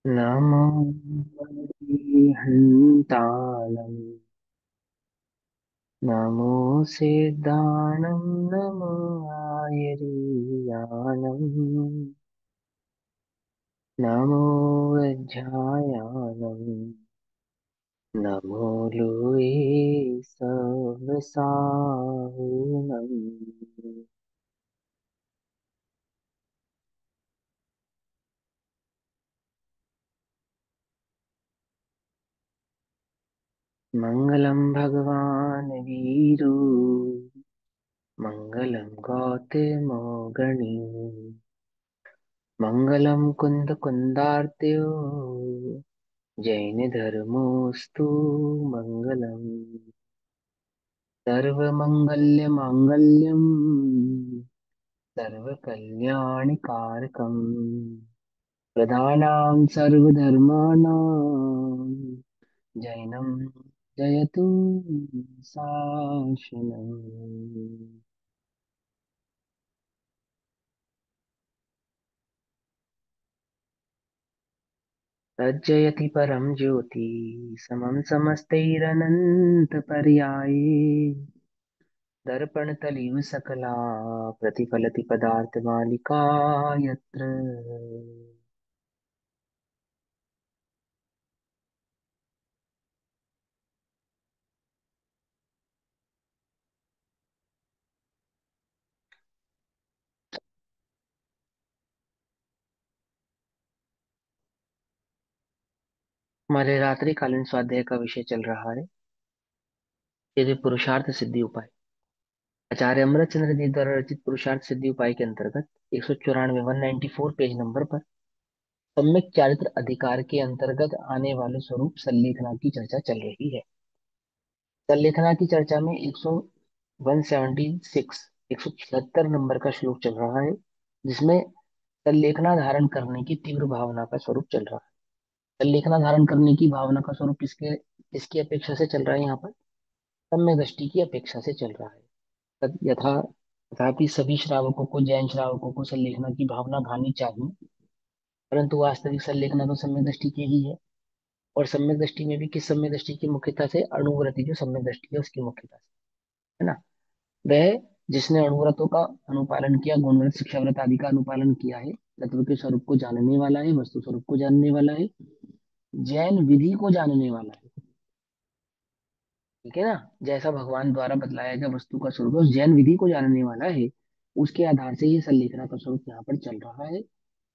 नमो हन्तालम् नमो सिद्धाणं नमो आयरीयानम् नमो वज्रायानम् नमो लुये सवसाहुनम् मङ्गलं भगवान् वीरू मङ्गलं गौतमो गणी मङ्गलं कुन्दकुन्दार्त्यो जैनधर्मोऽस्तु मङ्गलम् सर्वमङ्गल्यमाङ्गल्यम् सर्वकल्याणिकारकम् प्रधानां सर्वधर्माणां जैनं जयतु शासनम्। तज्जयति परं ज्योति समं समस्तैरनन्तपर्याये दर्पणतलीव सकला प्रतिफलति पदार्थमालिका यत्र हमारे रात्रिकालीन स्वाध्याय का विषय चल रहा है यदि पुरुषार्थ सिद्धि उपाय। आचार्य अमृतचंद्र जी द्वारा रचित पुरुषार्थ सिद्धि उपाय के अंतर्गत 194 194 पेज नंबर पर सम्यक चारित्र अधिकार के अंतर्गत आने वाले स्वरूप सल्लेखना की चर्चा चल रही है। सल्लेखना की चर्चा में 176 176 नंबर का श्लोक चल रहा है जिसमें सल्लेखना धारण करने की तीव्र भावना का स्वरूप चल रहा है। सल्लेखना धारण करने की भावना का स्वरूप किसके किसकी अपेक्षा से चल रहा है यहाँ पर? सम्यक दृष्टि की अपेक्षा से चल रहा है। तथापि सभी श्रावकों को जैन श्रावकों को सल्लेखना की भावना भानी चाहिए, परंतु वास्तविक सल्लेखना तो सम्यक दृष्टि की ही है। और सम्यक दृष्टि में भी किस सम्यक दृष्टि की मुख्यता से? अणुव्रति जो सम्यक दृष्टि है उसकी मुख्यता से, है ना। वह जिसने अणुव्रतों का अनुपालन किया, गुणव्रत शिक्षाव्रत आदि का अनुपालन किया है, तत्व के स्वरूप को जानने वाला है, वस्तु स्वरूप को जानने वाला है, जैन विधि को जानने वाला है। ठीक है ना। जैसा भगवान द्वारा बतलाया गया वस्तु का स्वरूप है, उस जैन विधि को जानने वाला है। उसके आधार से ये सल्लेखना का स्वरूप यहाँ पर चल रहा है।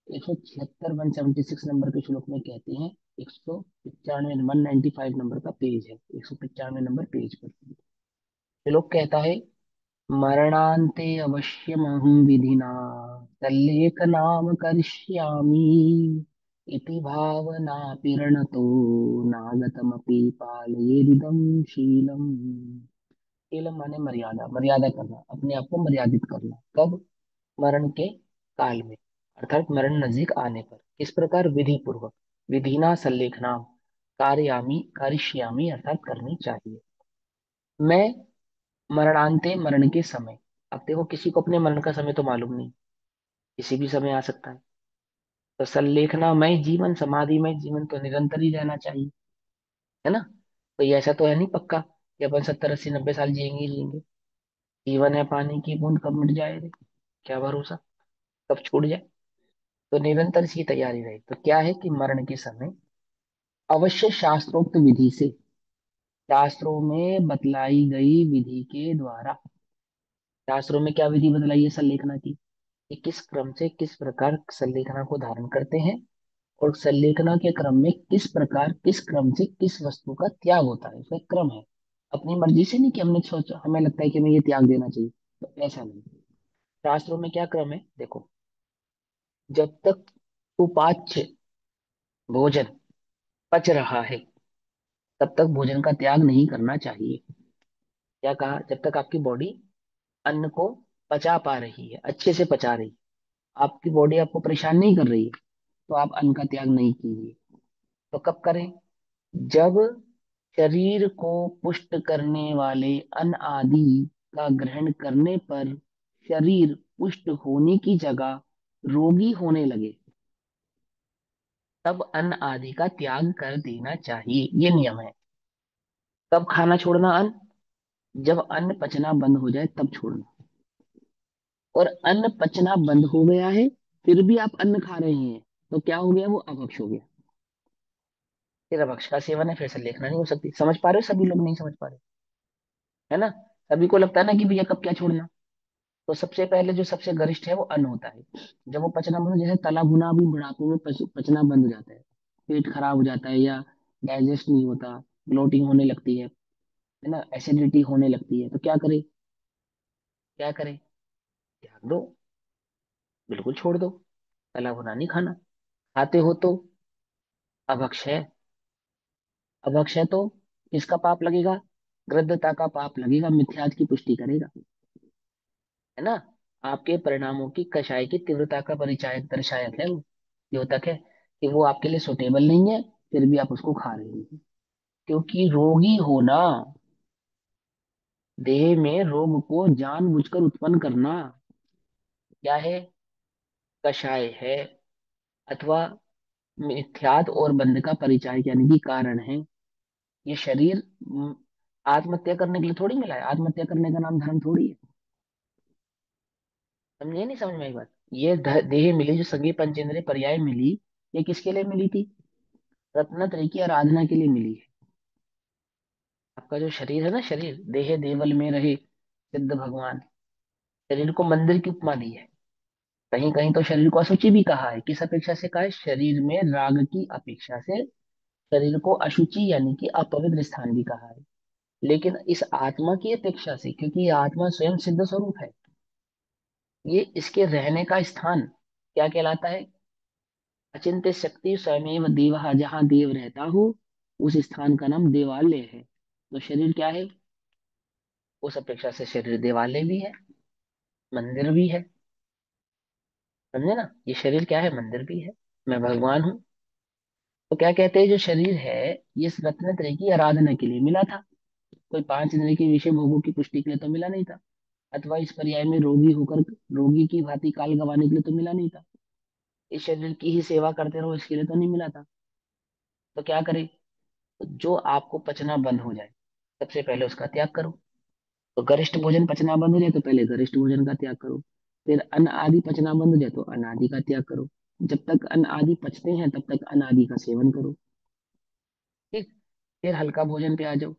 176 176 नंबर के श्लोक में कहते हैं, 195 195 नंबर का पेज है, 195 नंबर पेज पर श्लोक कहता है, मरणान्ते अवश्यमहं विधिना तल्लेखनाम करिष्यामि इति भावनापि नागतमपि पालयेदिदं शीलम्। शीलम माने मर्यादा, मर्यादा करना, अपने आप को मर्यादित करना। कब? मरण के काल में, अर्थात मरण नजदीक आने पर। किस प्रकार? विधि पूर्वक, विधिना सल्लेखना कार्यामी करिष्यामि अर्थात करनी चाहिए। मैं मरणांते, मरण के समय। अब देखो, किसी को अपने मरण का समय तो मालूम नहीं, किसी भी समय आ सकता है। तो सल्लेखना में जीवन, समाधि में जीवन तो निरंतर ही रहना चाहिए, है ना। तो ये ऐसा तो है नहीं पक्का कि अपन 70 80 90 साल जिएंगे ही जिएंगे। जीवन है पानी की बूंद, कब मिट जाए रे, क्या भरोसा, कब छूट जाए। तो निरंतर इसकी तैयारी रहे। तो क्या है कि मरण के समय अवश्य शास्त्रोक्त विधि से, शास्त्रों में बतलाई गई विधि के द्वारा, शास्त्रों में क्या विधि बतलाई है सल्लेखना की, कि किस क्रम से किस प्रकार सल्लेखना को धारण करते हैं, और सल्लेखना के क्रम में किस प्रकार किस क्रम से किस वस्तु का त्याग होता है, उसका एक क्रम है। अपनी मर्जी से नहीं कि हमने सोचा, हमें लगता है कि हमें ये त्याग देना चाहिए, तो ऐसा नहीं। शास्त्रों में क्या क्रम है देखो, जब तक उपाच्य भोजन पच रहा है तब तक भोजन का त्याग नहीं करना चाहिए। क्या कहा? जब तक आपकी बॉडी अन्न को पचा पा रही है, अच्छे से पचा रही है, आपकी बॉडी आपको परेशान नहीं कर रही है, तो आप अन्न का त्याग नहीं कीजिए। तो कब करें? जब शरीर को पुष्ट करने वाले अन्न आदि का ग्रहण करने पर शरीर पुष्ट होने की जगह रोगी होने लगे, तब अन्न आदि का त्याग कर देना चाहिए, ये नियम है। कब खाना छोड़ना अन्न? जब अन्न पचना बंद हो जाए तब छोड़ना। और अन्न पचना बंद हो गया है, फिर भी आप अन्न खा रहे हैं, तो क्या हो गया? वो अभक्ष हो गया। फिर अभक्ष का सेवन है, फिर से लेखना नहीं हो सकती। समझ पा रहे हो? सभी लोग नहीं समझ पा रहे, है ना? सभी को लगता है ना कि भैया कब क्या छोड़ना। तो सबसे पहले जो सबसे गरिष्ठ है वो अन्न होता है। जब वो पचना बंद, जैसे तला भुना भी बुढ़ापे में पचना बंद हो जाता है, पेट खराब हो जाता है, या डाइजेस्ट नहीं होता, ब्लोटिंग होने लगती है ना, एसिडिटी होने लगती है, तो क्या करे? क्या करे? त्याग दो, बिल्कुल छोड़ दो। तला भुना नहीं खाना। खाते हो तो अभक्ष है। अभक्ष है तो किसका पाप लगेगा? गृद्धता का पाप लगेगा, मिथ्याज की पुष्टि करेगा, है ना? आपके परिणामों की कषाय की तीव्रता का परिचायक दर्शायक है वो, द्योतक है, कि वो आपके लिए सुटेबल नहीं है, फिर भी आप उसको खा रहे हैं। क्योंकि रोगी होना, देह में रोग को जानबूझकर उत्पन्न करना, क्या है? कषाय है, अथवा मिथ्यात और बंध का परिचायक यानी कि कारण है। ये शरीर आत्महत्या करने के लिए थोड़ी मिला है। आत्महत्या करने का नाम धर्म थोड़ी है। समझे? नहीं समझ में आई बात? ये देह मिली, जो संगी पंचेंद्रिय पर्याय मिली, ये किसके लिए मिली थी? रत्नत्रय की आराधना के लिए मिली है। आपका जो शरीर है ना, शरीर देह देवल में रहे सिद्ध भगवान, शरीर को मंदिर की उपमा दी है। कहीं कहीं तो शरीर को अशुचि भी कहा है। किस अपेक्षा से कहा है? शरीर में राग की अपेक्षा से शरीर को अशुचि यानी कि अपवित्र स्थान भी कहा है। लेकिन इस आत्मा की अपेक्षा से, क्योंकि ये आत्मा स्वयं सिद्ध स्वरूप है, ये इसके रहने का स्थान क्या कहलाता है? अचिंत्य शक्ति स्वयं देव, जहाँ देव रहता हो, उस स्थान का नाम देवालय है। तो शरीर क्या है? उस अपेक्षा से शरीर देवालय भी है, मंदिर भी है। समझे ना? ये शरीर क्या है? मंदिर भी है। मैं भगवान हूँ। तो क्या कहते हैं, जो शरीर है, ये इस रत्न त्रय की आराधना के लिए मिला था। कोई पांच इंद्रिय के विषय भोगों की पुष्टि के लिए तो मिला नहीं था। अथवा इस पर्याय में रोगी होकर रोगी की भांति काल गंवाने के लिए तो मिला नहीं था। इस शरीर की ही सेवा करते रहो, इसके लिए तो नहीं मिला था। तो क्या करे? तो जो आपको पचना बंद हो जाए, सबसे पहले उसका त्याग करो। तो गरिष्ठ भोजन पचना बंद हो जाए तो पहले गरिष्ठ भोजन का त्याग करो। फिर अन्न आदि पचना बंद हो जाए तो अन्न आदि का त्याग करो। जब तक अन्न आदि पचते हैं तब तक अन्न आदि का सेवन करो। ठीक। फिर हल्का भोजन पे आ जाओ।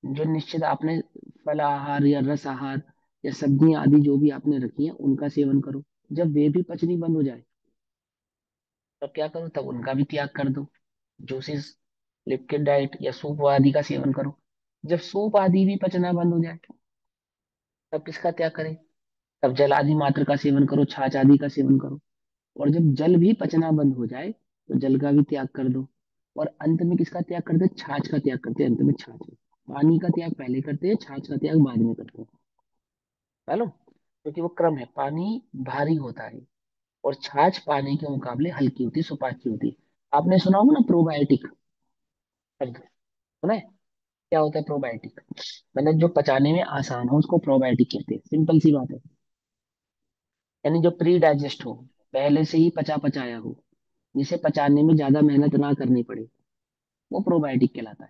जो निश्चित आपने फल आहार या रस आहार या सब्जियां आदि जो भी आपने रखी हैं उनका सेवन करो। जब वे भी पचनी बंद हो जाए तब क्या करो? तब उनका भी त्याग कर दो। जूसेस, लिक्विड डाइट या सूप आदि का सेवन करो। जब सूप आदि भी पचना बंद हो जाए तब किसका त्याग करें? तब जल आदि मात्र का सेवन करो, छाछ आदि का सेवन करो। और जब जल भी पचना बंद हो जाए तो जल का भी त्याग कर दो। और अंत में किसका त्याग करते हैं? छाछ का त्याग करते हैं। अंत में छाछ, पानी का त्याग पहले करते हैं, छाछ का त्याग बाद में करते हैं। मालूम? क्योंकि वो क्रम है। पानी भारी होता है और छाछ पानी के मुकाबले हल्की होती है, सुपाच्य होती है। आपने सुना होगा ना प्रोबायोटिक शब्द, सुना है? क्या होता है प्रोबायोटिक? मतलब जो पचाने में आसान हो उसको प्रोबायोटिक कहते हैं। सिंपल सी बात है। यानी जो प्री डाइजेस्ट हो, पहले से ही पचा पचाया हो, जिसे पचाने में ज्यादा मेहनत ना करनी पड़े, वो प्रोबायोटिक कहलाता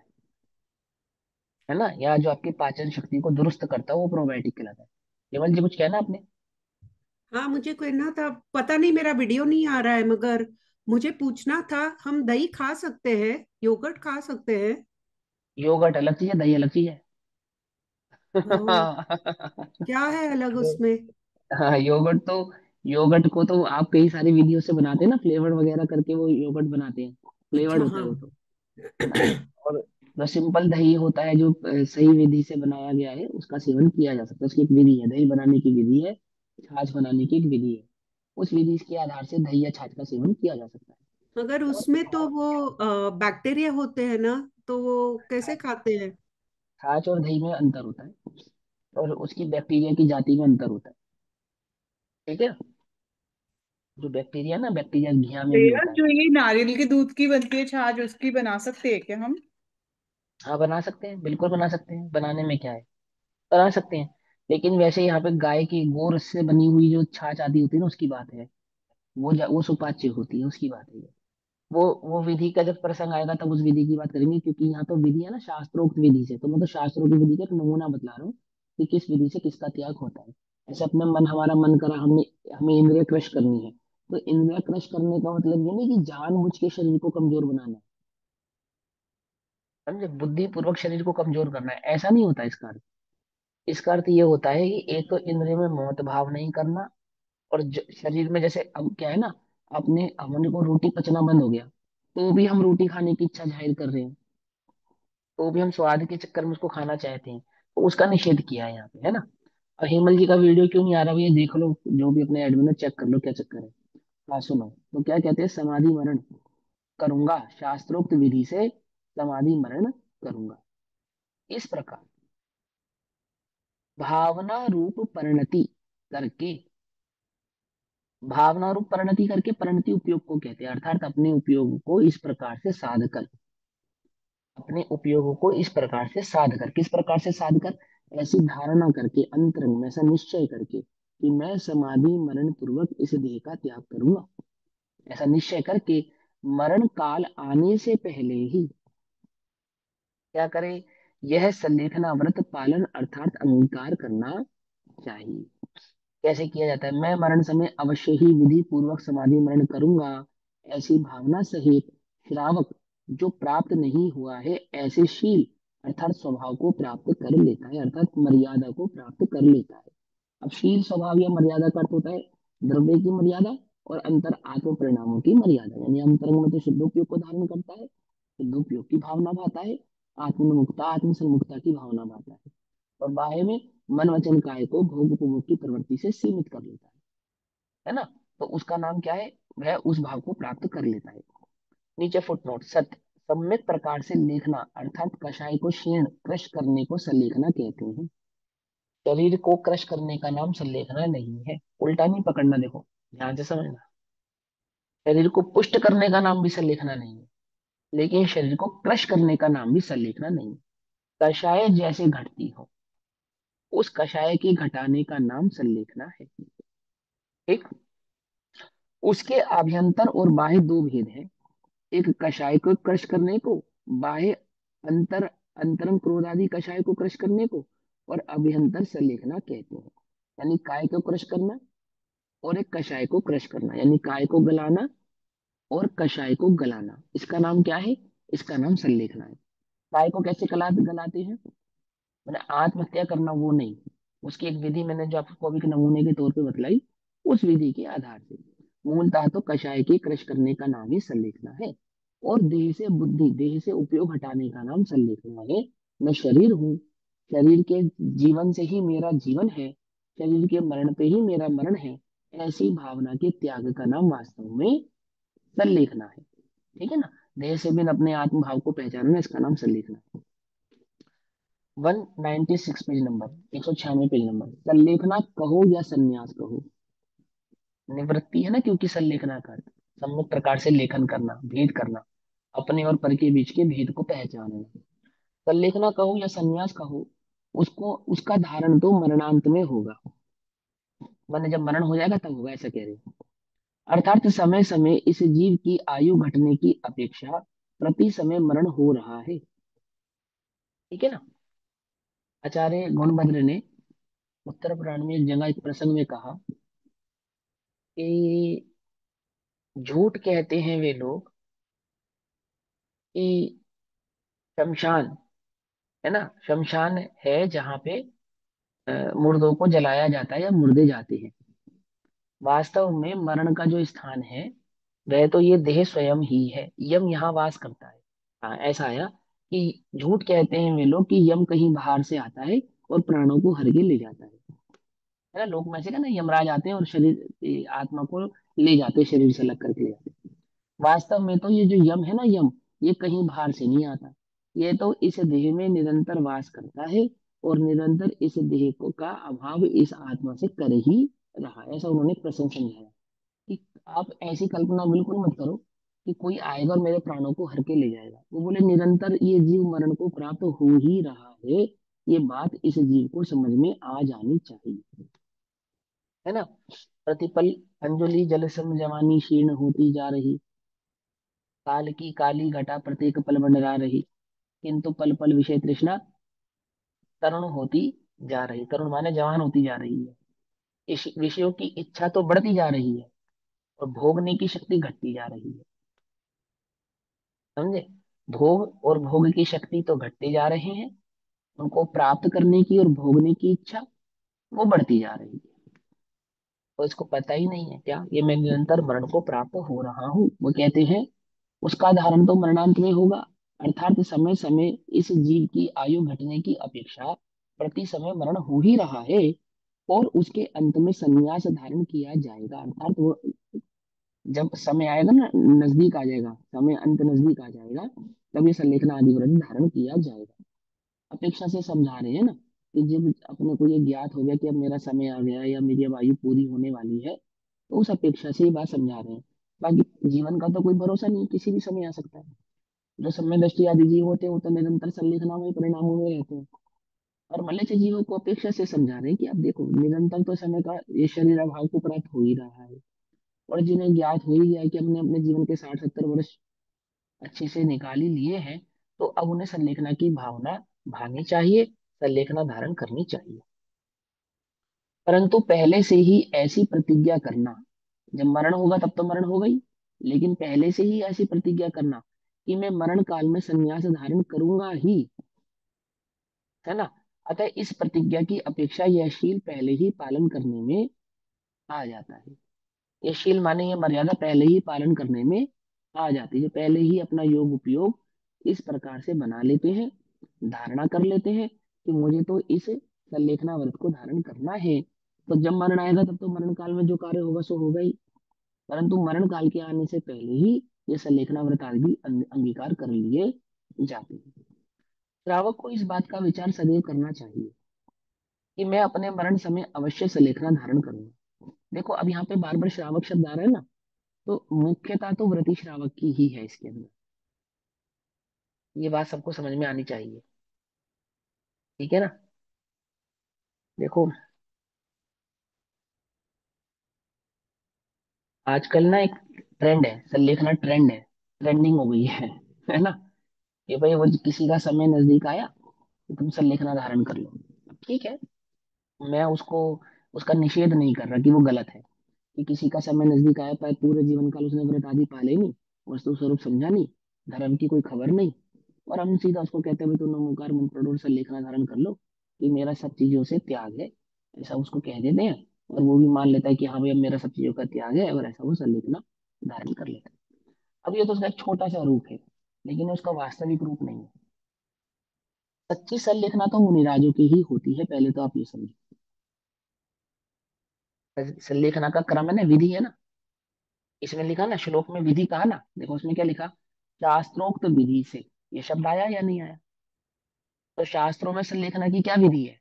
है ना? या जो आपकी पाचन शक्ति को दुरुस्त करता है वो प्रोबायोटिक कहलाता है। केवल जी कुछ कहना आपने? हाँ, मुझे कहना था। पता नहीं, मेरा वीडियो नहीं आ रहा है, मगर मुझे पूछना था, हम दही खा सकते हैं? योगर्ट खा सकते हैं? योगर्ट अलग चीज है, दही अलग चीज है। ओ, क्या है अलग उसमें? हाँ, योगर्ट तो, योगर्ट को तो आप कई सारी वीडियो से बनाते हैं ना, फ्लेवर वगैरह करके वो योगर्ट बनाते हैं। फ्लेवर्ड अच्छा, होता हाँ। है वो तो, है ना? और जो सिंपल दही होता है, जो सही विधि से बनाया गया है, उसका सेवन किया जा सकता है। उसकी एक विधि है, दही बनाने की विधि है, छाछ बनाने की एक विधि है। उस विधि के आधार से दही या छाछ का सेवन किया जा सकता है। मगर और उसमें तो छाछ, वो बैक्टीरिया होते हैं ना, तो वो कैसे खाते हैं? छाछ और दही में अंतर होता है, और उसकी बैक्टीरिया की जाति में अंतर होता है। ठीक है? जो बैक्टीरिया ना, बैक्टीरिया घिया में भी भैया, होता है। जो ये नारियल के दूध की बनती है छाछ, उसकी बना सकते हैं क्या हम? हाँ बना सकते हैं, बिल्कुल बना सकते हैं। बनाने में क्या है, बना सकते हैं। लेकिन वैसे यहाँ पे गाय की गोर से बनी हुई जो छाछ आती होती है ना, उसकी बात है। वो सुपाच्य होती है, उसकी बात है ये। वो विधि का जब प्रसंग आएगा तब उस विधि की बात करेंगे, क्योंकि यहाँ तो विधि है ना शास्त्रोक्त विधि से, तो मैं तो शास्त्रों की विधि का एक नमूना बतला रहा हूँ कि किस विधि से किसका त्याग होता है। ऐसे अपने मन, हमारा मन करा, हमने हमें इंद्रिय क्रश करनी है, तो इंद्रिय क्रश करने का मतलब ये नहीं कि जानबूझ के शरीर को कमजोर बनाना है, समझे, बुद्धि पूर्वक शरीर को कमजोर करना है, ऐसा नहीं होता इसका अर्थ। इसका अर्थ ये होता है कि एक तो इंद्रिय में ममत्व भाव नहीं करना, और शरीर में जैसे अब क्या है ना, अपने हमने को रोटी पचना बंद हो गया, तो भी हम रोटी खाने की इच्छा जाहिर कर रहे हैं, तो भी हम स्वाद के चक्कर में उसको खाना चाहते हैं, तो उसका निषेध किया है यहाँ पे, है ना। और हेमल जी का वीडियो क्यों नहीं आ रहा भैया, देख लो, जो भी अपने एडमिन चेक कर लो क्या चक्कर है। हाँ सुनो, तो क्या कहते हैं, समाधि मरण करूंगा, शास्त्रोक्त विधि से समाधि मरण करूंगा। इस प्रकार भावना रूप परिणति करके, भावना रूप परिणति करके परिणति उपयोग को कहते हैं, अर्थात अपने उपयोग को इस प्रकार से साध कर, अपने उपयोगों को इस प्रकार से साध कर, किस प्रकार से साध कर, ऐसी धारणा करके, अंतरंग में ऐसा निश्चय करके कि मैं समाधि मरण पूर्वक इस देह का त्याग करूंगा, ऐसा निश्चय करके मरण काल आने से पहले ही क्या करे, यह संलेखना व्रत पालन अर्थात अंगीकार करना चाहिए। कैसे किया जाता है, मैं मरण समय अवश्य ही विधि पूर्वक समाधि मरण करूंगा, ऐसी भावना सहित श्रावक जो प्राप्त नहीं हुआ है ऐसे शील अर्थात स्वभाव को प्राप्त कर लेता है, अर्थात मर्यादा को प्राप्त कर लेता है। अब शील स्वभाव या मर्यादा का अर्थ होता है द्रव्य की मर्यादा और अंतर आत्म परिणामों की मर्यादा, यानी अंतरंग में तो शुद्धोपयोग को धारण करता है, शुद्धोपयोग की भावना भाता है, आत्ममुक्ता आत्म सन्मुक्ता की भावना भाता है, और बाह्य में मन वचन काय को भोग उपभोग की प्रवृत्ति से सीमित कर लेता है ना। तो उसका नाम क्या है, वह उस भाव को प्राप्त कर लेता है। नीचे फुटनोट, सत्य सम्यक प्रकार से लेखना अर्थात कषाय को क्षीण क्रश करने को सलेखना कहते हैं। शरीर को क्रश करने का नाम सलेखना नहीं है, उल्टा नहीं पकड़ना, देखो ध्यान से समझना। शरीर को पुष्ट करने का नाम भी सलेखना नहीं है, लेकिन शरीर को क्रश करने का नाम भी सलेखना नहीं है। कषाय जैसे घटती हो, उस कषाय के घटाने का नाम सल्लेखना है। ठीक। उसके अभ्यंतर और बाह्य दो भेद हैं, एक कषाय को क्रश करने को, बाह्य अंतर अंतरंग क्रोध आदि कषाय को क्रश करने को, और अभ्यंतर सल्लेखना कहते हैं, यानी काय को क्रश करना और एक कषाय को क्रश करना, यानी काय को गलाना और कषाय को गलाना, इसका नाम क्या है, इसका नाम सल्लेखना है। काय को कैसे गलाते हैं, मैंने आत्महत्या करना वो नहीं, उसकी एक विधि मैंने जो आपको अभी के नमूने के तौर पे बतलाई, उस विधि के आधार से मूलतः तो कषाय के क्रश करने का नाम ही संलेखना है, और देह से बुद्धि, देह से उपयोग हटाने का नाम संलेखना है। मैं शरीर हूँ, शरीर के जीवन से ही मेरा जीवन है, शरीर के मरण पे ही मेरा मरण है, ऐसी भावना के त्याग का नाम वास्तव में संलेखना है। ठीक है ना, देह से भी अपने आत्म भाव को पहचानना, इसका नाम संलेखना है। 196 पेज नंबर, 196 पेज नंबर, संलेखना कहो या संन्यास कहो, निवृत्ति है ना, क्योंकि संलेखना का अर्थ सम्यक प्रकार से लेखन करना, भेद करना, अपने और पर के बीच के भेद को पहचानना। संलेखना कहो या संन्यास कहो, उसको उसका धारण तो मरणांत में होगा, माने जब मरण हो जाएगा तब होगा, ऐसा कह रहे हैं। अर्थात समय समय इस जीव की आयु घटने की अपेक्षा प्रति समय मरण हो रहा है। ठीक है ना। आचार्य गुणभद्र ने उत्तर पुराण में एक जगह एक प्रसंग में कहा कि झूठ कहते हैं वे लोग कि शमशान, है ना, शमशान है जहाँ पे मुर्दों को जलाया जाता है या मुर्दे जाते हैं, वास्तव में मरण का जो स्थान है वह तो ये देह स्वयं ही है, यम यहाँ वास करता है। हाँ ऐसा आया कि झूठ कहते हैं वे लोग कि यम कहीं बाहर से आता है और प्राणों को हर के ले जाता है ना, लोग में से कहना यमराज आते हैं और शरीर आत्मा को ले जाते हैं, शरीर से अलग करके ले जाते हैं। वास्तव में तो ये जो यम है ना, यम ये कहीं बाहर से नहीं आता, ये तो इस देह में निरंतर वास करता है, और निरंतर इस देह को का अभाव इस आत्मा से कर ही रहा है, ऐसा उन्होंने प्रश्न समझाया। कि आप ऐसी कल्पना बिल्कुल मत करो कि कोई आएगा और मेरे प्राणों को हर के ले जाएगा, वो बोले निरंतर ये जीव मरण को प्राप्त हो ही रहा है, ये बात इस जीव को समझ में आ जानी चाहिए, है ना। प्रतिपल अंजलि जल सम जवानी क्षीण होती जा रही, काल की काली घटा प्रत्येक पल मंडरा रही, किंतु पल पल विषय तृष्णा तरुण होती जा रही। तरुण माने जवान होती जा रही है। इस विषयों की इच्छा तो बढ़ती जा रही है और भोगने की शक्ति घटती जा रही है। समझे? भोग और भोग की शक्ति तो घटते जा रहे हैं, उनको प्राप्त करने की और भोगने की इच्छा वो बढ़ती जा रही है। तो इसको पता ही नहीं है क्या, ये मैं निरंतर मरण को प्राप्त हो रहा हूँ। वो कहते हैं उसका धारण तो मरणांत में होगा, अर्थात समय समय इस जीव की आयु घटने की अपेक्षा प्रति समय मरण हो ही रहा है, और उसके अंत में संन्यास धारण किया जाएगा। अर्थात वो जब समय आएगा ना, नजदीक आ जाएगा समय, अंत नजदीक आ जाएगा, तब ये संलेखना आदि व्रत धारण किया जाएगा। अपेक्षा से समझा रहे हैं ना, कि जब अपने को ये ज्ञात हो गया कि अब मेरा समय आ गया या मेरी अब आयु पूरी होने वाली है, तो उस अपेक्षा से ये बात समझा रहे हैं। बाकी जीवन का तो कोई भरोसा नहीं, किसी भी समय आ सकता है। जो समय दृष्टि आदि जीव होते हैं वो तो निरंतर संलेखना में परिणामों में रहते हैं। और मनुष्य जीवों को अपेक्षा से समझा रहे हैं कि अब देखो निरंतर तो समय का ये शरीर अभाव को प्राप्त हो ही रहा है, और जिन्हें ज्ञात हो ही गया है कि हमने अपने जीवन के 60-70 वर्ष अच्छे से निकाल ही लिए हैं, तो अब उन्हें संलेखना की भावना भानी चाहिए, संलेखना धारण करनी चाहिए। परंतु पहले से ही ऐसी प्रतिज्ञा करना, जब मरण होगा तब तो मरण होगा ही, लेकिन पहले से ही ऐसी प्रतिज्ञा करना कि मैं मरण काल में संन्यास धारण करूंगा ही, है ना। अतः इस प्रतिज्ञा की अपेक्षा यह शील पहले ही पालन करने में आ जाता है। ये शील माने ये मर्यादा पहले ही पालन करने में आ जाती है, जो पहले ही अपना योग उपयोग इस प्रकार से बना लेते हैं, धारणा कर लेते हैं कि मुझे तो इस संलेखना व्रत को धारण करना है। तो जब मरण आएगा तब तो मरण काल में जो कार्य होगा सो होगा ही, परंतु मरण काल के आने से पहले ही ये संलेखना व्रत आदि भी अंगीकार कर लिए जाते हैं। श्रावक को इस बात का विचार सदैव करना चाहिए कि मैं अपने मरण समय अवश्य संलेखना धारण करूंगा। देखो अब यहाँ पे बार बार श्रावक शब्द आ रहा है ना, तो मुख्यता तो व्रति श्रावक की ही है इसके अंदर। ये बात सबको समझ में आनी चाहिए, ठीक है ना। देखो आजकल ना एक ट्रेंड है, संलेखना ट्रेंड है, ट्रेंडिंग हो गई है ना। कि भाई वो किसी का समय नजदीक आया तो तुम संलेखना धारण कर लो। ठीक है, मैं उसको उसका निषेध नहीं कर रहा कि वो गलत है, कि किसी का समय नजदीक आया पर पूरे जीवन काल उसने व्रत आदि पाले नहीं, वस्तु स्वरूप समझा नहीं, धर्म की कोई खबर नहीं, और हम सीधा उसको कहते हैं भाई तू नमोकार मंत्र पढ़ो और संलेखना धारण कर लो, कि मेरा सब चीजों से त्याग है, ऐसा उसको कह देते हैं। और वो भी मान लेता है कि हाँ भाई अब मेरा सब चीजों का त्याग है, और ऐसा वो संलेखना धारण कर लेता है। अब ये तो उसका एक छोटा सा रूप है, लेकिन उसका वास्तविक रूप नहीं है। सच्ची संलेखना तो मुनिराजों की ही होती है, पहले तो आप ये समझो। संलेखना का क्रम है ना, विधि है ना, इसमें लिखा ना, श्लोक में विधि कहा ना, देखो उसमें क्या लिखा, शास्त्रोक्त विधि से, ये शब्द आया या नहीं आया। तो शास्त्रों में संलेखना की क्या विधि है,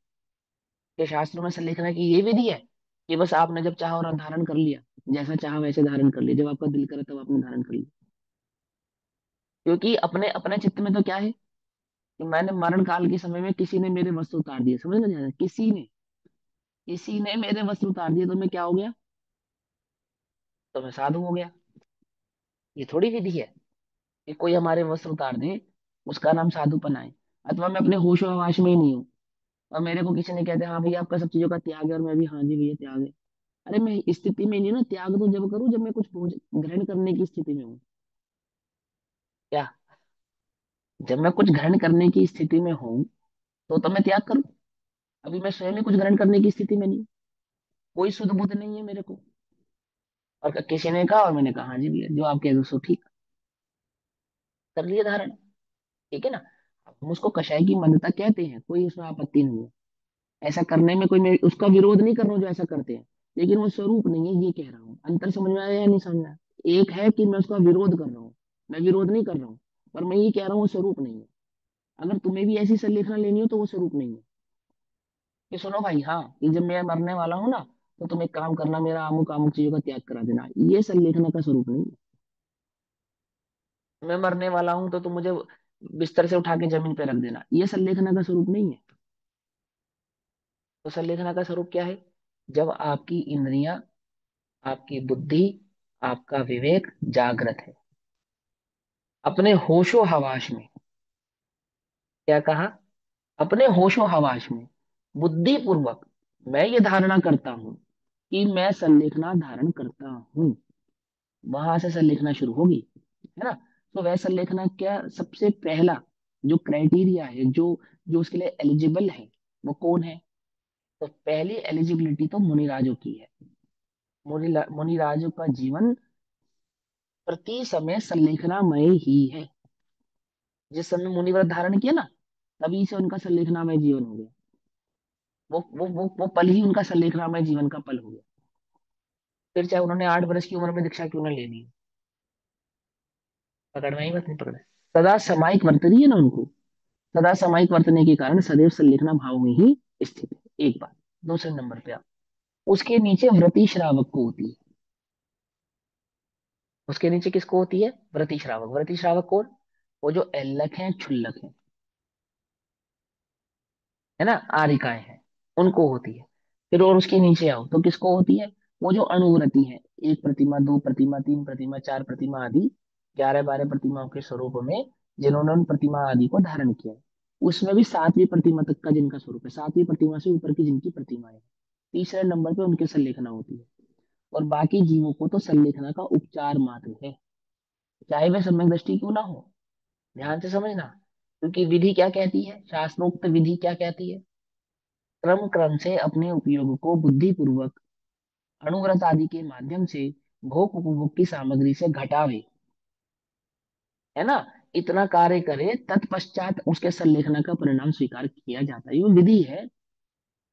कि शास्त्रों में संलेखना की ये विधि है कि बस आपने जब चाहा और धारण कर लिया, जैसा चाहा वैसे धारण कर लिया, जब आपका दिल करे तब आपने धारण कर लिया। क्योंकि अपने अपने चित्त में तो क्या है कि मैंने मरण काल के समय में किसी ने मेरे वस्त्र उतार दिए, समझ ना जाना, किसी ने मेरे वस्त्र उतार दिए तो मैं क्या हो गया, तो मैं साधु हो गया। ये थोड़ी विधि है कि कोई हमारे वस्त्र उतार दे उसका नाम साधुपन है। अथवा मैं अपने होशो हवास में ही नहीं हूँ और मेरे को किसी ने कहते हाँ भैया आपका सब चीजों का त्याग है, और मैं भी हाँ जी भैया त्याग है। अरे मैं इस स्थिति में नहीं हूँ ना, त्याग तो जब करूँ जब मैं कुछ ग्रहण करने की स्थिति में हूँ। क्या, जब मैं कुछ ग्रहण करने की स्थिति में हूँ तो मैं त्याग करूँ। अभी मैं स्वयं ही कुछ ग्रहण करने की स्थिति में नहीं हूँ, कोई सुध बुध नहीं है मेरे को, और किसी ने कहा और मैंने कहा हाँ जी भैया जो आप कह दो सो ठीक, कर लिए धारण। ठीक है ना। अब हम उसको कषाय की मंदता कहते हैं, कोई उसमें आपत्ति नहीं है, ऐसा करने में कोई, मैं उसका विरोध नहीं कर रहा हूँ जो ऐसा करते हैं, लेकिन वो स्वरूप नहीं है, ये कह रहा हूँ। अंतर समझ में आया या नहीं समझ में आया। एक है कि मैं उसका विरोध कर रहा हूँ, मैं विरोध नहीं कर रहा हूँ, पर मैं ये कह रहा हूँ वो स्वरूप नहीं है। अगर तुम्हें भी ऐसी संलेखना लेनी हो तो वो स्वरूप नहीं है, कि सुनो भाई हाँ, कि जब मैं मरने वाला हूँ ना, तो तुम एक काम करना, मेरा अमुक अमुक चीजों का त्याग करा देना, ये संलेखना का स्वरूप नहीं है। मैं मरने वाला हूँ तो तुम मुझे बिस्तर से उठा के जमीन पे रख देना, ये संलेखना का स्वरूप नहीं है। तो संलेखना का स्वरूप क्या है, जब आपकी इंद्रियां, आपकी बुद्धि, आपका विवेक जागृत है, अपने होशो हवास में, क्या कहा, अपने होशो हवास में बुद्धि पूर्वक मैं ये धारणा करता हूं कि मैं संलेखना धारण करता हूं। वहां से संलेखना शुरू होगी, है ना। तो वह संलेखना क्या, सबसे पहला जो क्राइटेरिया है, जो जो उसके लिए एलिजिबल है, वो कौन है? तो पहली एलिजिबिलिटी तो मुनिराजों की है। मुनिराजों का जीवन प्रति समय संलेखनामय ही है। जिस समय मुनिव्रत धारण किया ना, तभी से उनका संलेखनामय जीवन हो गया। वो पल ही उनका संलेखनामय जीवन का पल हो गया। फिर चाहे उन्होंने 8 वर्ष की उम्र में दीक्षा क्यों ना ले ली, पकड़ना ही मत नहीं पकड़ा। सदा सामायिक वर्त रही है ना उनको। सदा सामायिक वर्तने के कारण सदैव संलेखना भाव में ही स्थित है, एक बात। दूसरे नंबर पे आप, उसके नीचे व्रति श्रावक को होती है। उसके नीचे किसको होती है? व्रति श्रावक। व्रति श्रावक कौन? वो जो एल्लक हैं, क्षुल्लक हैं, है ना, आरिकाएं हैं, उनको होती है। फिर और उसके नीचे आओ तो किसको होती है? वो जो अणुव्रति है, 1 प्रतिमा, 2 प्रतिमा, 3 प्रतिमा, 4 प्रतिमा आदि, 11 12 प्रतिमाओं के स्वरूप में, जिन्होंने उन प्रतिमा आदि को धारण किया है। उसमें भी 7वीं प्रतिमा तक का जिनका स्वरूप है, 7वीं प्रतिमा से ऊपर की जिनकी प्रतिमाएं हैं, तीसरे नंबर पे उनके संलेखना होती है। और बाकी जीवों को तो संलेखना का उपचार मात्र है, चाहे वे सम्यक दृष्टि क्यों ना हो। ध्यान से समझना, क्योंकि विधि क्या कहती है, शास्त्रोक्त विधि क्या कहती है? क्रम क्रम से अपने उपयोग को बुद्धि पूर्वक अणुव्रत आदि के माध्यम से भोग उपभोग की सामग्री से घटावे, है ना, इतना कार्य करे, तत्पश्चात उसके संलेखना का परिणाम स्वीकार किया जाता है। ये विधि है,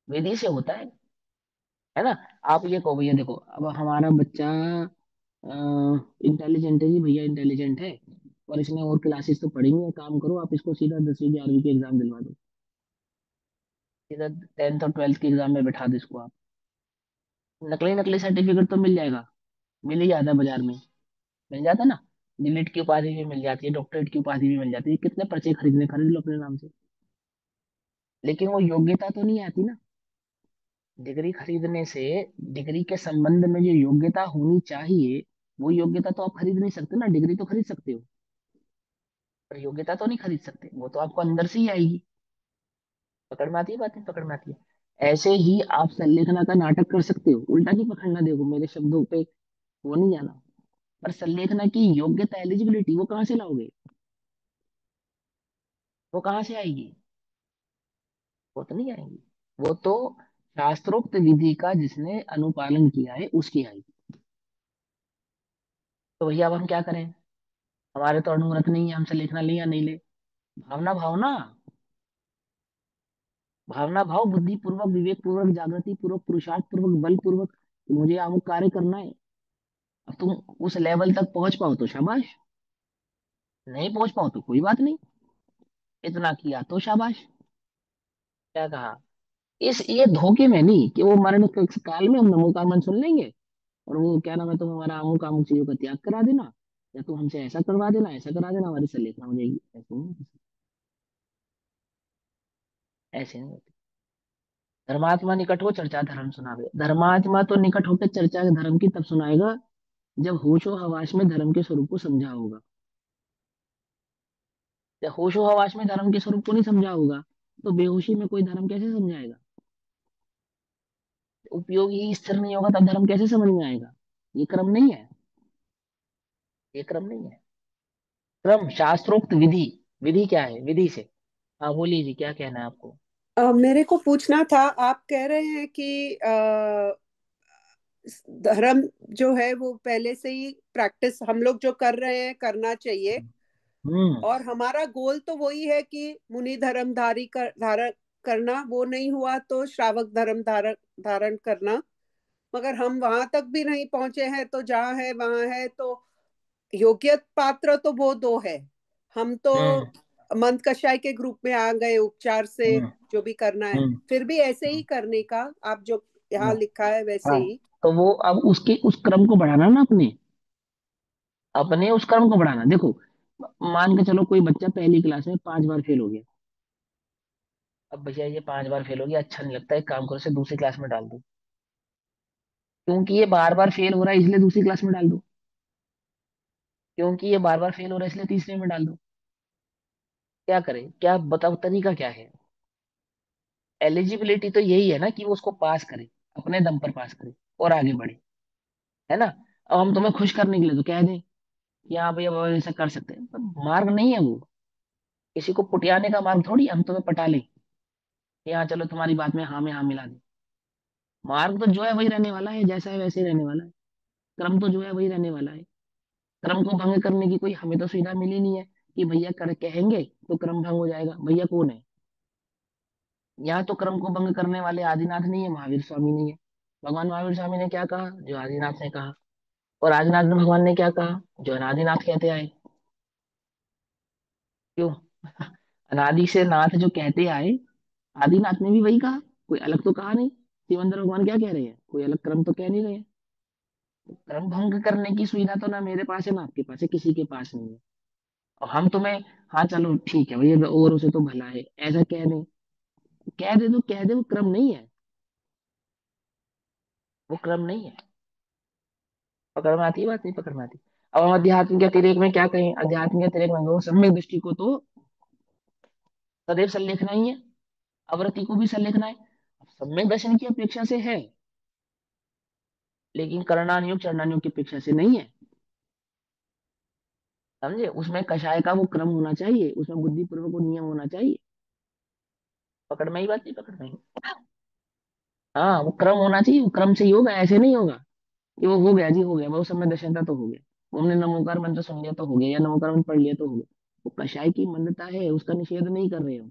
विधि से होता है ना। आप ये कहो भैया देखो, अब हमारा बच्चा इंटेलिजेंट है जी भैया, इंटेलिजेंट है, और इसने और क्लासेस तो पढ़ी नहीं है, काम करो आप इसको सीधा 10वीं 11वीं के एग्जाम दिलवा दो, सीधा 10th और 12th के एग्जाम में बैठा दो इसको आप। नकली नकली सर्टिफिकेट तो मिल जाएगा, मिल ही जाता है बाजार में, मिल जाता है ना। डिलीट की उपाधि भी मिल जाती है, डॉक्टरेट की उपाधि भी मिल जाती है, कितने पर्चे खरीदने, खरीद लो अपने नाम से। लेकिन वो योग्यता तो नहीं आती ना। डिग्री खरीदने से, डिग्री के संबंध में जो योग्यता होनी चाहिए, वो योग्यता तो आप खरीद नहीं सकते ना। डिग्री तो खरीद सकते हो, पर योग्यता तो नहीं खरीद सकते, वो तो आपको अंदर से ही आएगी। पकड़ में आती है बात, नहीं पकड़ में आती है। ऐसे ही आप संलेखना का नाटक कर सकते हो, उल्टा नहीं पकड़ना, देखो मेरे शब्दों पे वो नहीं जाना। पर संलेखना की योग्यता, एलिजिबिलिटी, वो कहाँ से लाओगे? वो कहाँ से आएगी? वो तो नहीं आएगी। वो तो शास्त्रोक्त विधि का जिसने अनुपालन किया है उसकी आएगी। तो भैया अब हम क्या करें? हमारे तो अनुव्रत नहीं है, हमसे लिखना ले या नहीं ले। भावना भाव ना, भावना भाव, बुद्धि पूर्वक, विवेक पूर्वक, जागृति पूर्वक, पुरुषार्थ पूर्वक, बल पूर्वक, कि मुझे अमुक कार्य करना है। अब तुम उस लेवल तक पहुंच पाओ तो शाबाश, नहीं पहुंच पाओ तो कोई बात नहीं, इतना किया तो शाबाश। क्या कहा? इस ये धोखे में नहीं कि वो मरण के काल में हम नमो का मन सुन लेंगे, और वो क्या नाम है, तुम हमारा अमुक अमुक चीजों का त्याग करा देना, या तुम हमसे ऐसा करवा देना, ऐसा करा देना, हमारी सलेखना हो जाएगी। ऐसे नहीं, ऐसे नहीं होती। धर्मात्मा निकट हो चर्चा धर्म सुनावे। धर्मात्मा तो निकट होकर चर्चा धर्म की तब सुनाएगा जब होशो हवास में धर्म के स्वरूप को समझा होगा। जब होशो हवास में धर्म के स्वरूप को नहीं समझा होगा, तो बेहोशी में कोई धर्म कैसे समझाएगा? उपयोग ही स्थिर नहीं होगा, तब धर्म कैसे समझ में आएगा? ये क्रम नहीं है, ये क्रम नहीं है। क्रम शास्त्रोक्त विधि, विधि क्या है, विधि से। हाँ बोलिए जी, क्या कहना है आपको? मेरे को पूछना था, आप कह रहे हैं कि धर्म जो है वो पहले से ही प्रैक्टिस हम लोग जो कर रहे हैं करना चाहिए, हम्म। और हमारा गोल तो वही है कि मुनि धर्म धारण करना, वो नहीं हुआ तो श्रावक धर्म धारण धारण करना। मगर हम वहां तक भी नहीं पहुंचे हैं, तो जहाँ है वहां है। तो योग्य पात्र तो वो दो है। हम तो हम्म। मंद कषाय के ग्रुप में आ गए, उपचार से हम्म। जो भी करना है। हम्म। फिर भी ऐसे ही करने का, आप जो यहाँ हम्म। लिखा है वैसे हाँ, ही। तो वो अब उसके उस क्रम को बढ़ाना ना, अपने अपने उस क्रम को बढ़ाना। देखो, मान के चलो कोई बच्चा पहली क्लास में 5 बार फेल हो गया। अब भैया ये 5 बार फेल हो गया, अच्छा नहीं लगता, एक काम करो, इसे दूसरी क्लास में डाल दो। क्योंकि ये बार बार फेल हो रहा है, इसलिए दूसरी क्लास में डाल दो। क्योंकि ये बार बार फेल हो रहा है इसलिए तीसरे में डाल दो। क्या करे, क्या बताओ, तरीका क्या है? एलिजिबिलिटी तो यही है ना कि वो उसको पास करे, अपने दम पर पास करे और आगे बढ़े, है ना। अब हम तुम्हें खुश करने के लिए तो कह दें कि हाँ भैया वो ऐसा कर सकते हैं, पर मार्ग नहीं है वो। किसी को पुटियाने का मार्ग थोड़ी हम तुम्हें पटा लें कि हाँ चलो तुम्हारी बात में हाँ मिला दें। मार्ग तो जो है वही रहने वाला है, जैसा है वैसे ही रहने वाला है। क्रम तो जो है वही रहने वाला है। क्रम को भंग करने की कोई हमें तो सुविधा मिली नहीं है कि भैया कर कहेंगे तो क्रम भंग हो जाएगा। भैया कौन है? यहाँ तो क्रम को भंग करने वाले आदिनाथ नहीं है, महावीर स्वामी नहीं है। भगवान महावीर स्वामी ने क्या कहा? जो आदिनाथ ने कहा। और आदिनाथ ने भगवान ने क्या कहा? जो अनादिनाथ कहते आए। क्यों? अनादि से नाथ जो कहते आए, आदिनाथ ने भी वही कहा। कोई अलग तो कहा नहीं। शिवंदर भगवान क्या कह रहे हैं? कोई अलग क्रम तो कह नहीं रहे हैं। तो क्रम भंग करने की सुविधा तो ना मेरे पास है ना आपके पास है, किसी के पास नहीं है। और हम तुम्हें, हाँ चलो ठीक है भैया और उसे तो भला है ऐसा कह दें, कह दे तो कह दे, वो क्रम नहीं है। वो क्रम नहीं है। पकड़ में आती है बात? नहीं पकड़ में आती। अब हम अध्यात्म के अतिरेक में क्या कहें? अध्यात्म के अतिरेक में वो सम्यक दृष्टि को तो सदैव संलेखना ही है, अवरति को भी संलेखना है। अब सम्यक दर्शन की अपेक्षा से है, लेकिन करणानुयोग चरणानुयोग की अपेक्षा से नहीं है। समझे? उसमें कषाय का वो क्रम होना चाहिए, उसमें बुद्धि पूर्वक वो नियम होना चाहिए। पकड़ में ही बात? नहीं पकड़ में ही। हाँ वो क्रम होना चाहिए, वो क्रम से ही होगा, ऐसे नहीं होगा कि वो हो गया जी हो गया, वो समय दशा तो हो गया, वो हमने नमोकार मंत्र सुन लिया तो हो गया, या नमोकार मंत्र पढ़ लिया तो हो गया। वो कषाय की मंदता है, उसका निषेध नहीं कर रहे हो,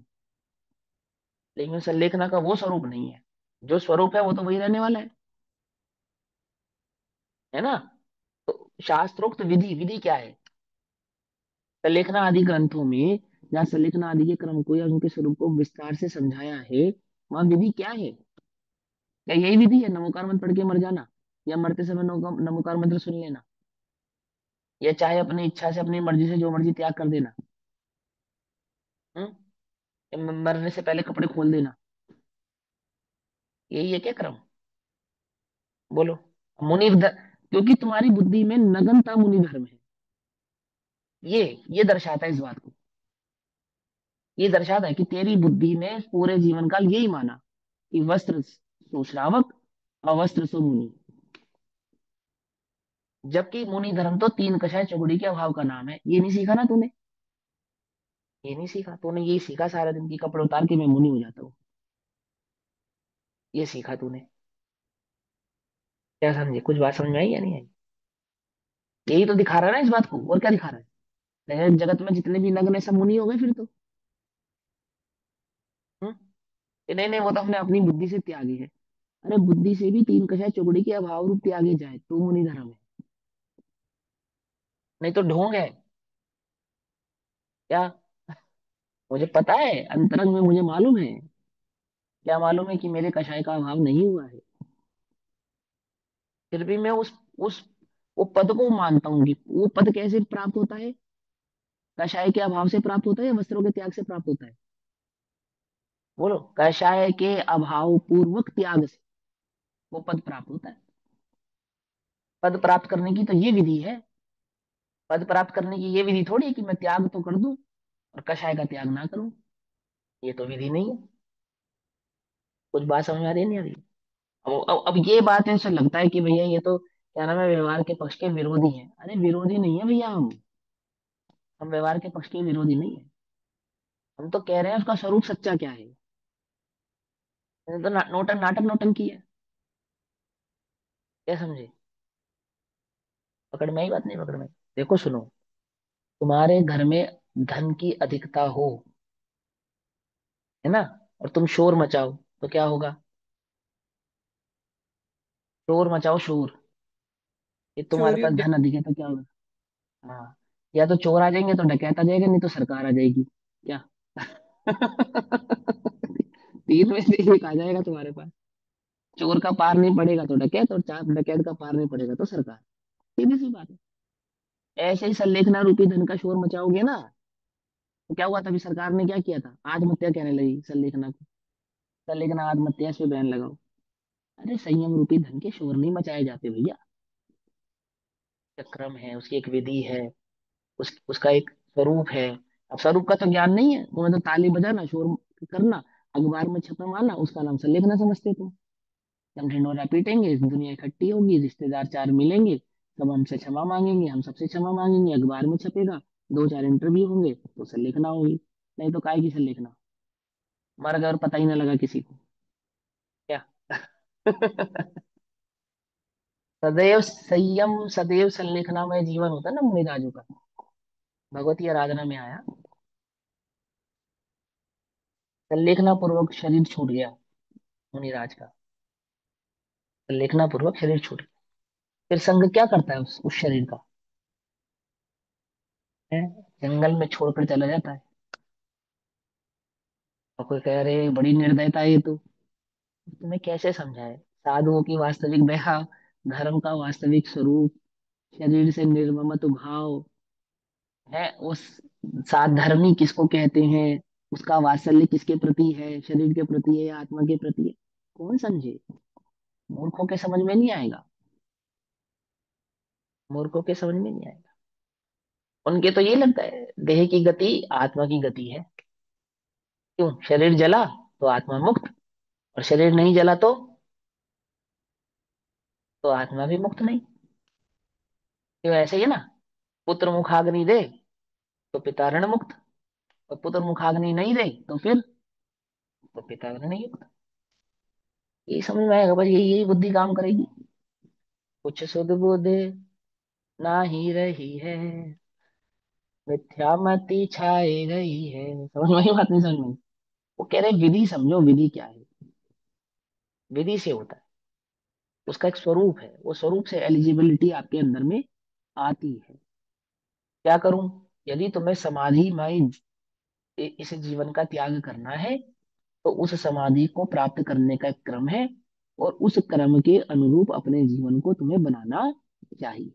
लेकिन संलेखना का वो स्वरूप नहीं है। जो स्वरूप है वो तो वही रहने वाला है ना। तो शास्त्रोक्त विधि, विधि क्या है? संलेखना आदि ग्रंथों में जहाँ संलेखना आदि के क्रम को या उनके स्वरूप को विस्तार से समझाया है, वहां विधि क्या है? क्या यही विधि है, नमोकार मंत्र पढ़ के मर जाना, या मरते समय नमोकार मंत्र सुन लेना, या चाहे अपनी इच्छा से अपनी मर्जी से जो मर्जी त्याग कर देना? हम्म? या मरने से पहले कपड़े खोल देना? यही है क्या क्रम? बोलो। मुनि क्योंकि तुम्हारी बुद्धि में नगनता मुनि धर्म है। ये ये दर्शाता है इस बात को। ये दर्शाता है कि तेरी बुद्धि ने पूरे जीवन काल यही माना कि वस्त्र सो श्रावक, अवस्त्र सो मुनि। जबकि मुनि धर्म तो तीन कषाय चौगुड़ी के अभाव का नाम है। ये नहीं सीखा ना तूने? ये नहीं सीखा तूने, यही सीखा सारा दिन की कपड़े उतार के मैं मुनि हो जाता हूँ। ये सीखा तूने। क्या समझे? कुछ बात समझ में आई या नहीं आई? यही तो दिखा रहा है ना इस बात को, और क्या दिखा रहा है? जगत में जितने भी नग्न है सब मुनि हो गए फिर तो। हम्म? नहीं नहीं, वो तो हमने अपनी बुद्धि से त्यागी है। अरे बुद्धि से भी तीन कषाय चौगुड़ी के अभाव रूप त्यागे जाए तो मुनि धर्म है, नहीं तो ढोंग है। क्या? मुझे पता है, अंतरंग में मुझे मालूम है। क्या मालूम है? कि मेरे कषाय का अभाव नहीं हुआ है। फिर भी मैं उस वो पद को मानता हूँ कि वो पद कैसे प्राप्त होता है? कषाय के अभाव से प्राप्त होता है या वस्त्रों के त्याग से प्राप्त होता है? बोलो। कषाय के अभाव पूर्वक त्याग से वो पद प्राप्त होता है। पद प्राप्त करने की तो ये विधि है। पद प्राप्त करने की ये विधि थोड़ी है कि मैं त्याग तो कर दूं और कषाय का त्याग ना करूं। ये तो विधि नहीं है। कुछ बात समझ में आ रही है नहीं आ रही? अब ये बात ऐसा लगता है कि भैया ये तो क्या नाम है, व्यवहार के पक्ष के विरोधी हैं। अरे विरोधी नहीं है भैया, हम व्यवहार के पक्ष के विरोधी नहीं है। हम तो कह रहे हैं उसका स्वरूप सच्चा क्या है। ये तो नाटक नौटंकी है। क्या समझे? पकड़ में ही बात? नहीं पकड़ में? देखो सुनो, तुम्हारे घर में धन की अधिकता हो, है ना, और तुम शोर मचाओ तो क्या होगा? शोर मचाओ शोर, कि तुम्हारे चोरी पास हो धन अधिक है तो क्या होगा? हाँ, या तो चोर आ जाएंगे तो डकैत आ जाएगा, नहीं तो सरकार आ जाएगी। क्या? तीन में से एक आ जाएगा तुम्हारे पास। चोर का पार नहीं पड़ेगा तो डकैत, और चार डकैत का पार नहीं पड़ेगा तो सरकार। सीधी सी बात है। ऐसे ही संलेखना रूपी धन का शोर मचाओगे ना, तो क्या हुआ? तभी सरकार ने क्या किया था, आत्महत्या कहने लगी संलेखना को। संलेखना आत्महत्या, इस पे बैन लगाओ। अरे संयम रूपी धन के शोर नहीं मचाए जाते भैया। क्रम है, उसकी एक विधि है। उसका एक स्वरूप है। अब स्वरूप का तो ज्ञान नहीं है, तुम्हें तो ताली बजाना, शोर करना, अखबार में छपवाना, उसका नाम संलेखना समझते तुम। हम ढिंढोरा पीटेंगे, दुनिया इकट्ठी होगी, रिश्तेदार चार मिलेंगे, सब हमसे क्षमा मांगेंगे, हम सबसे क्षमा मांगेंगे, अखबार में छपेगा, दो चार इंटरव्यू होंगे, तो संलेखना होगी। नहीं तो काय की संलेखना, मर गए और पता ही ना लगा किसी को, क्या? सदैव संयम, सदैव संलेखनामय जीवन होता है ना मुनिराजू का। भगवती आराधना में आया, संलेखना पूर्वक शरीर छूट गया मुनिराज का, संलेखना पूर्वक शरीर छूट गया। फिर संघ क्या करता है उस शरीर का, है? जंगल में छोड़कर चला जाता है। और कोई कह रहे बड़ी निर्दयता है ये तो, तुम्हें कैसे समझाए साधुओं की वास्तविक दया, धर्म का वास्तविक स्वरूप, शरीर से निर्ममत भाव, है उस साध धर्मी किसको कहते हैं, उसका वात्सल्य किसके प्रति है, शरीर के प्रति है या आत्मा के प्रति है, कौन समझे? मूर्खों के समझ में नहीं आएगा, मूर्खों के समझ में नहीं आएगा। उनके तो ये लगता है देह की गति आत्मा की गति है। क्यों? शरीर जला तो आत्मा मुक्त, और शरीर नहीं जला तो आत्मा भी मुक्त नहीं। क्यों? ऐसे ही है ना, पुत्र मुखाग्नि दे तो पिता ऋण मुक्त, और पुत्र मुखाग्नि नहीं दे तो पिता ऋण युक्त। ये समझ में आएगा, बस यही बुद्धि काम करेगी। कुछ सुध बुध ना ही रही है, मिथ्या मति छाए रही है, समझ में आई बात? नहीं समझ में आई? वो कह रहे विधि समझो, विधि क्या है, विधि से होता है, उसका एक स्वरूप है, वो स्वरूप से एलिजिबिलिटी आपके अंदर में आती है। क्या करूं? यदि तुम्हें समाधि में इस जीवन का त्याग करना है, तो उस समाधि को प्राप्त करने का एक क्रम है, और उस क्रम के अनुरूप अपने जीवन को तुम्हें बनाना चाहिए।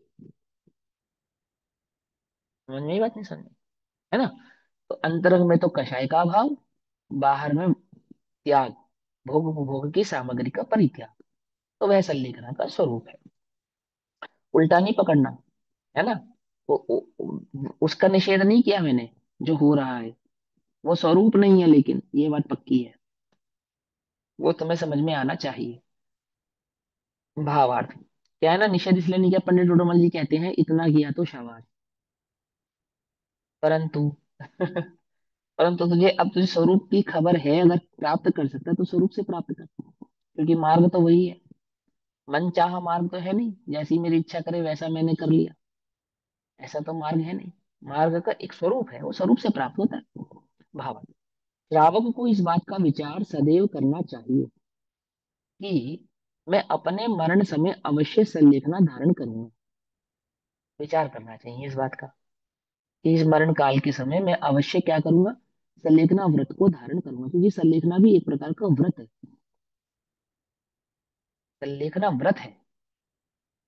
समझ में आई बात? नहीं समझ में? है ना? तो अंतरंग में तो कषाय का भाव, बाहर में त्याग, भोग उपभोग की सामग्री का परित्याग, तो वह संलेखना का स्वरूप है। उल्टा नहीं पकड़ना, है ना? उसका निषेध नहीं किया मैंने, जो हो रहा है वो स्वरूप नहीं है, लेकिन ये बात पक्की है, वो तुम्हें समझ में आना चाहिए। भावार्थ क्या है ना, निषेध इसलिए नहीं किया, पंडित डोडोमल जी कहते हैं इतना किया तो शाबाश, परंतु परंतु तुझे स्वरूप की खबर है, अगर प्राप्त कर सकता है तो स्वरूप से प्राप्त कर, क्योंकि मार्ग तो वही है। मन चाहा मार्ग तो है नहीं, जैसी मेरी इच्छा करे वैसा मैंने कर लिया, ऐसा तो मार्ग है नहीं। मार्ग का एक स्वरूप है, वो स्वरूप से प्राप्त होता है। भाव, श्रावक को इस बात का विचार सदैव करना चाहिए कि मैं अपने मरण समय अवश्य संलेखना धारण करूंगा। विचार करना चाहिए इस बात का कि इस मरण काल के समय मैं अवश्य क्या करूंगा, संलेखना व्रत को धारण करूंगा, क्योंकि संलेखना भी एक प्रकार का व्रत है। संलेखना व्रत है,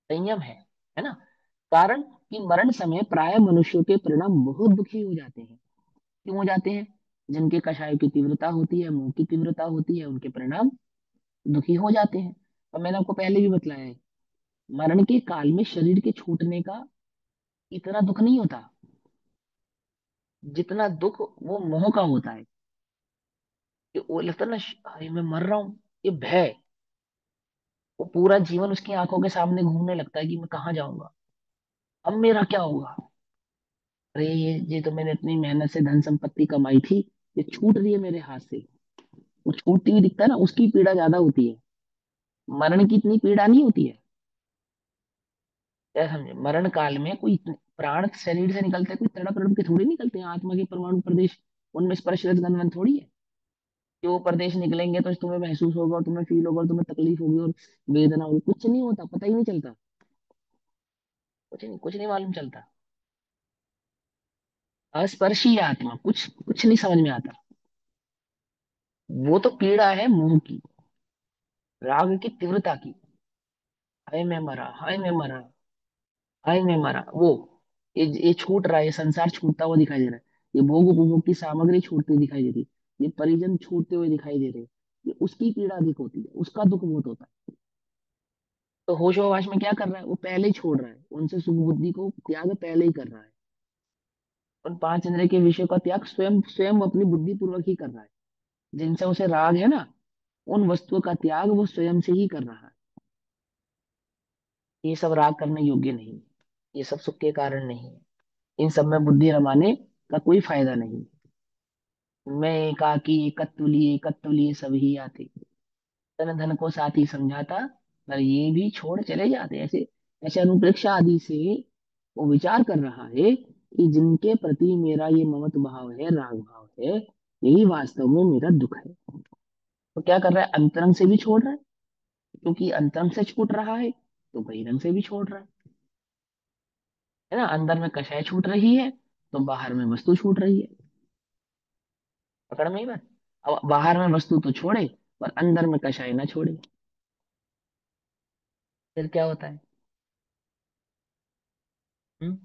संयम है ना? कारण कि मरण समय प्राय मनुष्यों के परिणाम बहुत दुखी हो जाते हैं। क्यों हो जाते हैं? जिनके कषाय की तीव्रता होती है, मुंह की तीव्रता होती है, उनके परिणाम दुखी हो जाते हैं। और मैंने आपको पहले भी बतलाया है, मरण के काल में शरीर के छूटने का इतना दुख नहीं होता, जितना दुख वो मोह का होता है। कि वो लगता है ना, अरे मैं मर रहा हूँ, ये भय, वो पूरा जीवन उसकी आंखों के सामने घूमने लगता है कि मैं कहाँ जाऊंगा, अब मेरा क्या होगा, अरे ये तो मैंने इतनी मेहनत से धन संपत्ति कमाई थी, ये छूट रही है मेरे हाथ से। वो छूटती हुई दिखता है ना, उसकी पीड़ा ज्यादा होती है, मरण की इतनी पीड़ा नहीं होती है। क्या समझे? मरण काल में प्राण शरीर से निकलते हैं, कोई तड़प तड़प के थोड़ी निकलते हैं, आत्मा के परमाणु प्रदेश उनमें स्पर्शरत गंधन थोड़ी है कि वो प्रदेश निकलेंगे तो तुम्हें महसूस होगा, और तुम्हें फील होगा, और तुम्हें तकलीफ होगी और वेदना होगी, कुछ नहीं होता, पता ही नहीं चलता, कुछ नहीं मालूम चलता। अस्पर्शी आत्मा, कुछ कुछ नहीं समझ में आता। वो तो पीड़ा है मोह की, राग की तीव्रता की, हाय मैं मरा, हाय मैं मरा, हाय मैं मरा, वो ये छूट रहा है, ये संसार छूटता हुआ दिखाई दे रहा है, ये भोग उपभोग की सामग्री छूटती हुई दिखाई दे रही है, ये परिजन छूटते हुए दिखाई दे रहे हैं, ये उसकी पीड़ा अधिक होती है, उसका दुख बहुत होता है। तो होशो हवास में क्या कर रहा है, वो पहले ही छोड़ रहा है, उनसे सुख बुद्धि को त्याग पहले ही कर रहा है। उन पांच इंद्रिय के विषयों का त्याग स्वयं स्वयं वो अपनी बुद्धि पूर्वक ही कर रहा है। जिनसे उसे राग है ना, उन वस्तुओं का त्याग वो स्वयं से ही कर रहा है। ये सब राग करने योग्य नहीं है। ये सब सुख के कारण नहीं है। इन सब में बुद्धि रमाने का कोई फायदा नहीं। मैं एकाकी एकत्व लिए सब ही आते, तन धन को साथी समझाता, पर ये भी छोड़ चले जाते। ऐसे ऐसे अनुप्रेक्षा आदि से वो विचार कर रहा है कि जिनके प्रति मेरा ये ममत्व भाव है, राग भाव है, यही वास्तव में मेरा दुख है। तो क्या कर रहा है, अंतरंग से भी छोड़ रहा है। क्योंकि अंतरंग से छूट रहा है तो बहिरंग से भी छोड़ रहा है ना। अंदर में कषाय छूट रही है तो बाहर में वस्तु छूट रही है। पकड़ में ही बात। अब बाहर में वस्तु तो छोड़े, पर अंदर में कषाय ना छोड़े, फिर क्या होता है? हम्म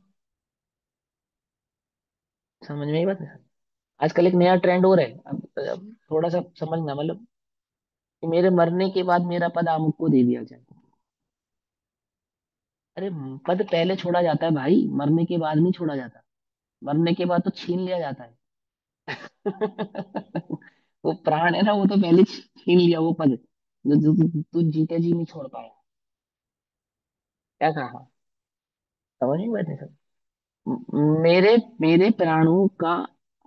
समझ में ही बात है। आजकल एक नया ट्रेंड हो रहा है। अब थोड़ा सा समझना, मतलब कि मेरे मरने के बाद मेरा पद अमुक को दे दिया जाए। अरे, पद पहले छोड़ा जाता है भाई, मरने के बाद नहीं छोड़ा जाता। मरने के बाद तो छीन लिया जाता है। वो प्राण है ना, वो तो पहले छीन लिया वो पद, जो तू जीते जी नहीं छोड़ पाया। क्या कहा? समझ नहीं बैठे सब। मेरे मेरे प्राणों का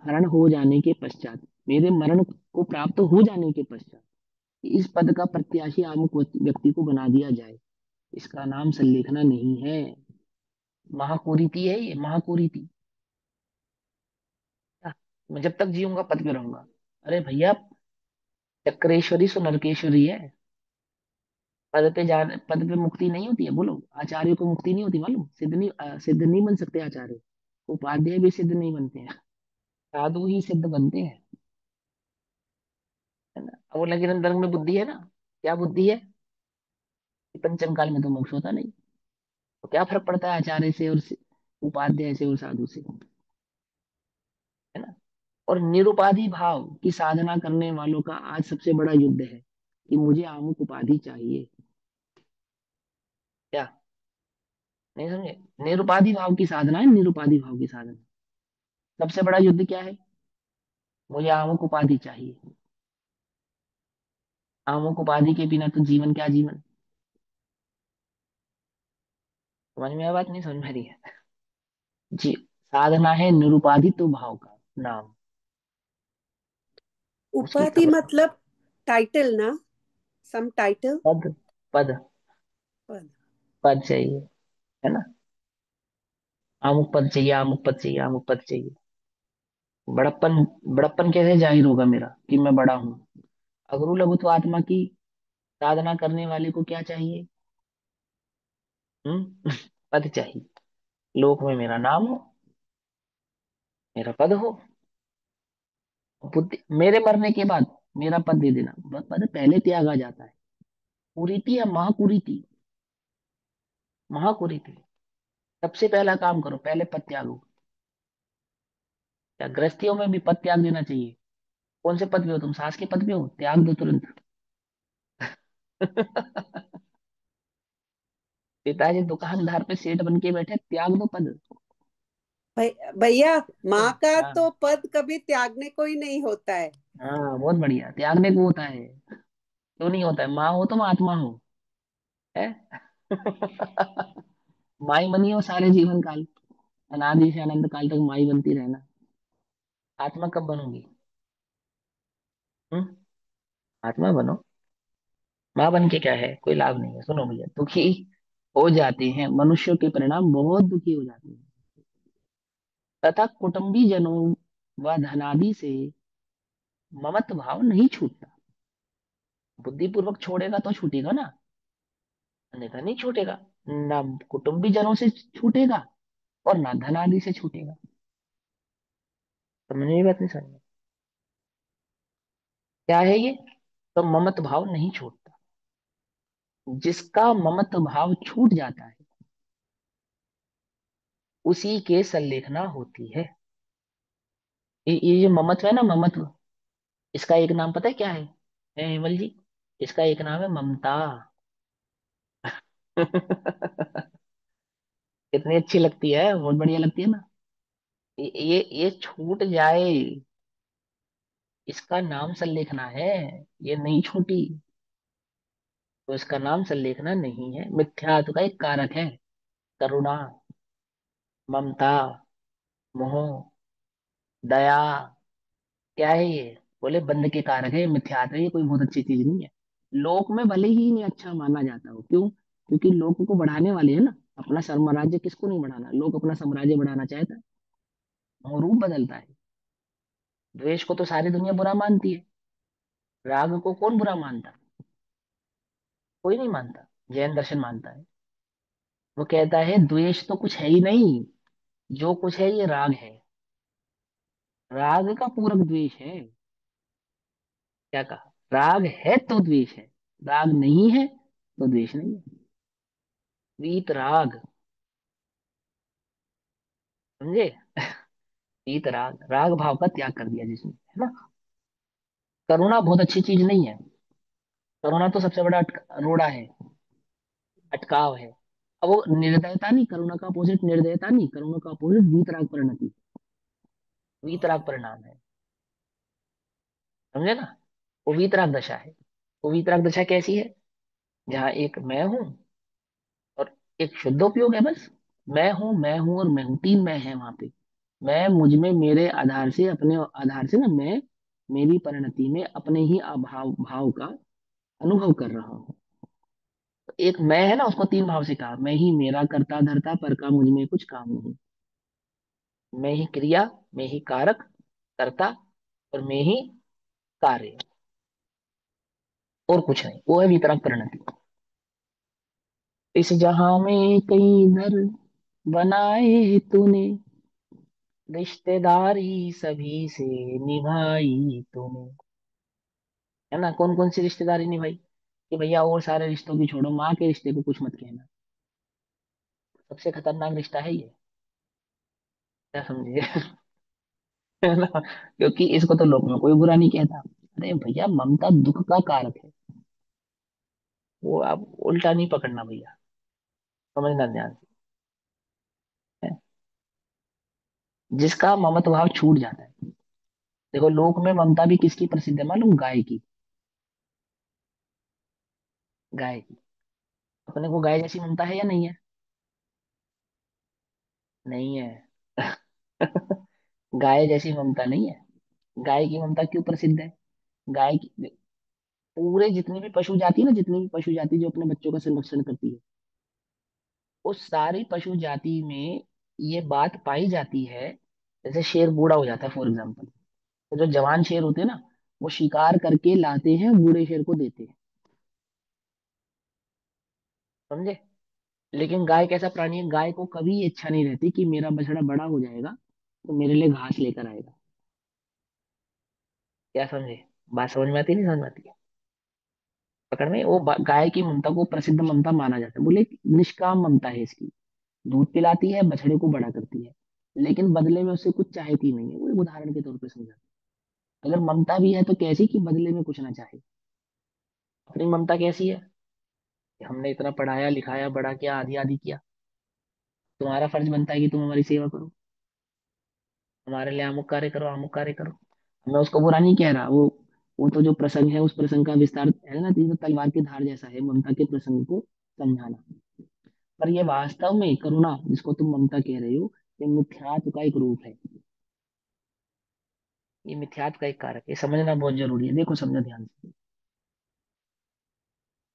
हरण हो जाने के पश्चात, मेरे मरण को प्राप्त हो जाने के पश्चात इस पद का प्रत्याशी आमुक व्यक्ति को बना दिया जाए, इसका नाम संलेखना नहीं है। महाकुरीति है ये, महाकुरीति। क्या? मैं जब तक जीऊंगा पद पे रहूंगा। अरे भैया, चक्रेश्वरी सो नरकेश्वरी है। पद पे मुक्ति नहीं होती है, बोलो। आचार्य को मुक्ति नहीं होती, मालूम? सिद्ध नहीं बन सकते आचार्य। उपाध्याय भी सिद्ध नहीं बनते हैं। साधु ही सिद्ध बनते हैं, है ना। अब वो लगे अंदर में बुद्धि है ना। क्या बुद्धि है? कि पंचम काल में तो मोक्ष होता नहीं। तो क्या फर्क पड़ता है आचार्य से और उपाध्याय से और साधु से, है ना। और निरुपाधि भाव की साधना करने वालों का आज सबसे बड़ा युद्ध है कि मुझे आमुक उपाधि चाहिए। क्या? नहीं समझे? निरुपाधि भाव की साधना है, निरुपाधि भाव की साधना। सबसे बड़ा युद्ध क्या है? मुझे आमुक उपाधि चाहिए। आमुक उपाधि के बिना तो जीवन क्या जीवन। समझ में आया बात? नहीं समझ में आ रही है? जी। साधना है निरुपाधित्व भाव का नाम। उसकी उपाधि तप मतलब टाइटल ना, सम टाइटल। पद, पद, पद चाहिए, है ना। अमुक पद चाहिए, अमुक पद चाहिए, अमुक पद चाहिए। बड़प्पन, बड़प्पन कैसे जाहिर होगा मेरा कि मैं बड़ा हूँ? अगरू लघुत्व आत्मा की साधना करने वाले को क्या चाहिए? पद चाहिए। लोक में मेरा नाम हो, मेरा पद हो। बुद्धि मेरे मरने के बाद मेरा पद दे देना। पद पहले त्यागा जाता है। कुरीति या महाकुरीति? महाकुरीति। सबसे पहला काम करो, पहले पद त्यागो। क्या गृहस्थियों में भी पद त्याग देना चाहिए? कौन से पद पे हो तुम? सास के पद पे हो, त्याग दो तुरंत। पिताजी दुकानदार पे सेठ बन के बैठे, त्याग दो पद। भैया, माँ का हाँ, तो पद कभी त्यागने को ही नहीं होता है। हाँ, बहुत बढ़िया। त्यागने को होता है। क्यों नहीं होता है? माँ हो तुम, आत्मा हो, है। माई बनी हो सारे जीवन काल, अनादि से अनंत काल तक माई बनती रहना। आत्मा कब बनोगी? हम्म आत्मा बनो। माँ बन के क्या है, कोई लाभ नहीं है। सुनो भैया, दुखी हो जाते हैं मनुष्यों के परिणाम, बहुत दुखी हो जाते हैं। तथा कुटुंबी जनों व धनादि से ममत्व भाव नहीं छूटता। बुद्धिपूर्वक छोड़ेगा तो छूटेगा ना, अन्यथा नहीं छूटेगा। ना कुटुंबी जनों से छूटेगा और ना धन आदि से छूटेगा। समझ में बात नहीं? समझ में क्या है ये? तो ममत्व भाव नहीं छूटता। जिसका ममत्व भाव छूट जाता है उसी के संलेखना होती है। ये जो ममत्व है ना, ममत्व, इसका एक नाम पता है क्या है हेमल जी? इसका एक नाम है ममता। कितनी अच्छी लगती है, बहुत बढ़िया लगती है ना। ये छूट जाए, इसका नाम संलेखना है, ये नहीं छूटी तो इसका नाम संलेखना नहीं है। मिथ्यात्व का एक कारक है, करुणा, ममता, मोह, दया, क्या है ये? बोले बंध के कारक है, मिथ्यात्व है, ये कोई बहुत अच्छी चीज नहीं है। लोक में भले ही इन्हें अच्छा माना जाता हो, क्यों? क्योंकि लोक को बढ़ाने वाले है ना। अपना साम्राज्य किसको नहीं बढ़ाना, लोग अपना साम्राज्य बढ़ाना चाहता है, वो रूप बदलता है। द्वेष को तो सारी दुनिया बुरा मानती है, राग को कौन बुरा मानता? कोई नहीं मानता। जैन दर्शन मानता है, वो कहता है द्वेष तो कुछ है ही नहीं, जो कुछ है ये राग है, राग का पूरक द्वेष है। क्या कहा? राग है तो द्वेष है, राग नहीं है तो द्वेष नहीं है। वीत राग, समझे? वीत राग, राग भाव का त्याग कर दिया जिसने, है ना। करुणा बहुत अच्छी चीज नहीं है। करुणा तो सबसे बड़ा रोड़ा है, अटकाव है। अब वो निर्दयता नहीं, करुणा का अपोजिट निर्दयता नहीं, करुणा का अपोजिट वीतराग परिणति, वीतराग परिणाम है। समझे ना? वो वीतराग दशा है। वो वीतराग दशा कैसी है? जहाँ एक मैं हूं और एक शुद्धोपयोग है, बस। मैं हूं और मैं हूं, तीन मैं है वहां पे। मैं मुझ में, मेरे आधार से, अपने आधार से ना, मैं मेरी परिणति में अपने ही अभाव भाव का अनुभव कर रहा हूँ। तो एक मैं है ना, उसको तीन भाव से कहा, मैं ही मेरा करता धरता, पर का मुझ में कुछ काम नहीं। मैं ही क्रिया, मैं ही कारक, कर्ता, और मैं ही कार्य, और कुछ नहीं। वो है वितरक परिणति। इस जहां में कई घर बनाए तूने, रिश्तेदारी सभी से निभाई तूने। है ना? कौन कौन सी रिश्तेदारी निभाई? कि भैया और सारे रिश्तों की छोड़ो, माँ के रिश्ते को कुछ मत कहना, सबसे खतरनाक रिश्ता है ये। क्या समझिए? है ना? क्योंकि इसको तो लोक में कोई बुरा नहीं कहता। अरे भैया, ममता दुख का कारक है, वो आप उल्टा नहीं पकड़ना भैया, समझना ध्यान से। है? जिसका ममत्व भाव छूट जाता है। देखो, लोक में ममता भी किसकी प्रसिद्ध है मालूम? गाय की। गाय की। अपने को गाय जैसी ममता है या नहीं है? नहीं है। गाय जैसी ममता नहीं है। गाय की ममता क्यों प्रसिद्ध है? गाय की, पूरे जितनी भी पशु जाति ना, जितनी भी पशु जाति जो अपने बच्चों का संरक्षण करती है, उस सारी पशु जाति में ये बात पाई जाती है। जैसे शेर बूढ़ा हो जाता है फॉर एग्जाम्पल, तो जो जवान शेर होते हैं ना, वो शिकार करके लाते हैं, बूढ़े शेर को देते हैं। समझे? लेकिन गाय कैसा प्राणी है? गाय को कभी ये इच्छा नहीं रहती कि मेरा बछड़ा बड़ा हो जाएगा तो मेरे लिए घास लेकर आएगा। क्या समझे? बात समझ में आती है, नहीं समझ में आती है? पकड़ में? वो गाय की ममता को प्रसिद्ध ममता माना जाता है। बोले निष्काम ममता है इसकी, दूध पिलाती है, बछड़े को बड़ा करती है, लेकिन बदले में उससे कुछ चाहती नहीं है। वो एक उदाहरण के तौर पर समझा। अगर ममता भी है तो कैसी, कि बदले में कुछ ना चाहे। अपनी ममता कैसी है? कि हमने इतना पढ़ाया लिखाया, बड़ा किया, आदि आदि किया, तुम्हारा फर्ज बनता है कि तुम हमारी सेवा करो, हमारे लिए अमुक कार्य करो, अमुक कार्य करो। मैं उसको बुरा नहीं कह रहा, वो तो जो प्रसंग है, उस प्रसंग का विस्तार है ना, तो ये तो तलवार की धार जैसा है ममता के प्रसंग को समझाना। पर ये वास्तव में करुणा, जिसको तुम ममता कह रहे हो, ये मिथ्यात्व का एक रूप है। ये मिथ्यात्व का एक कारक है, समझना बहुत जरूरी है। देखो, समझो ध्यान से।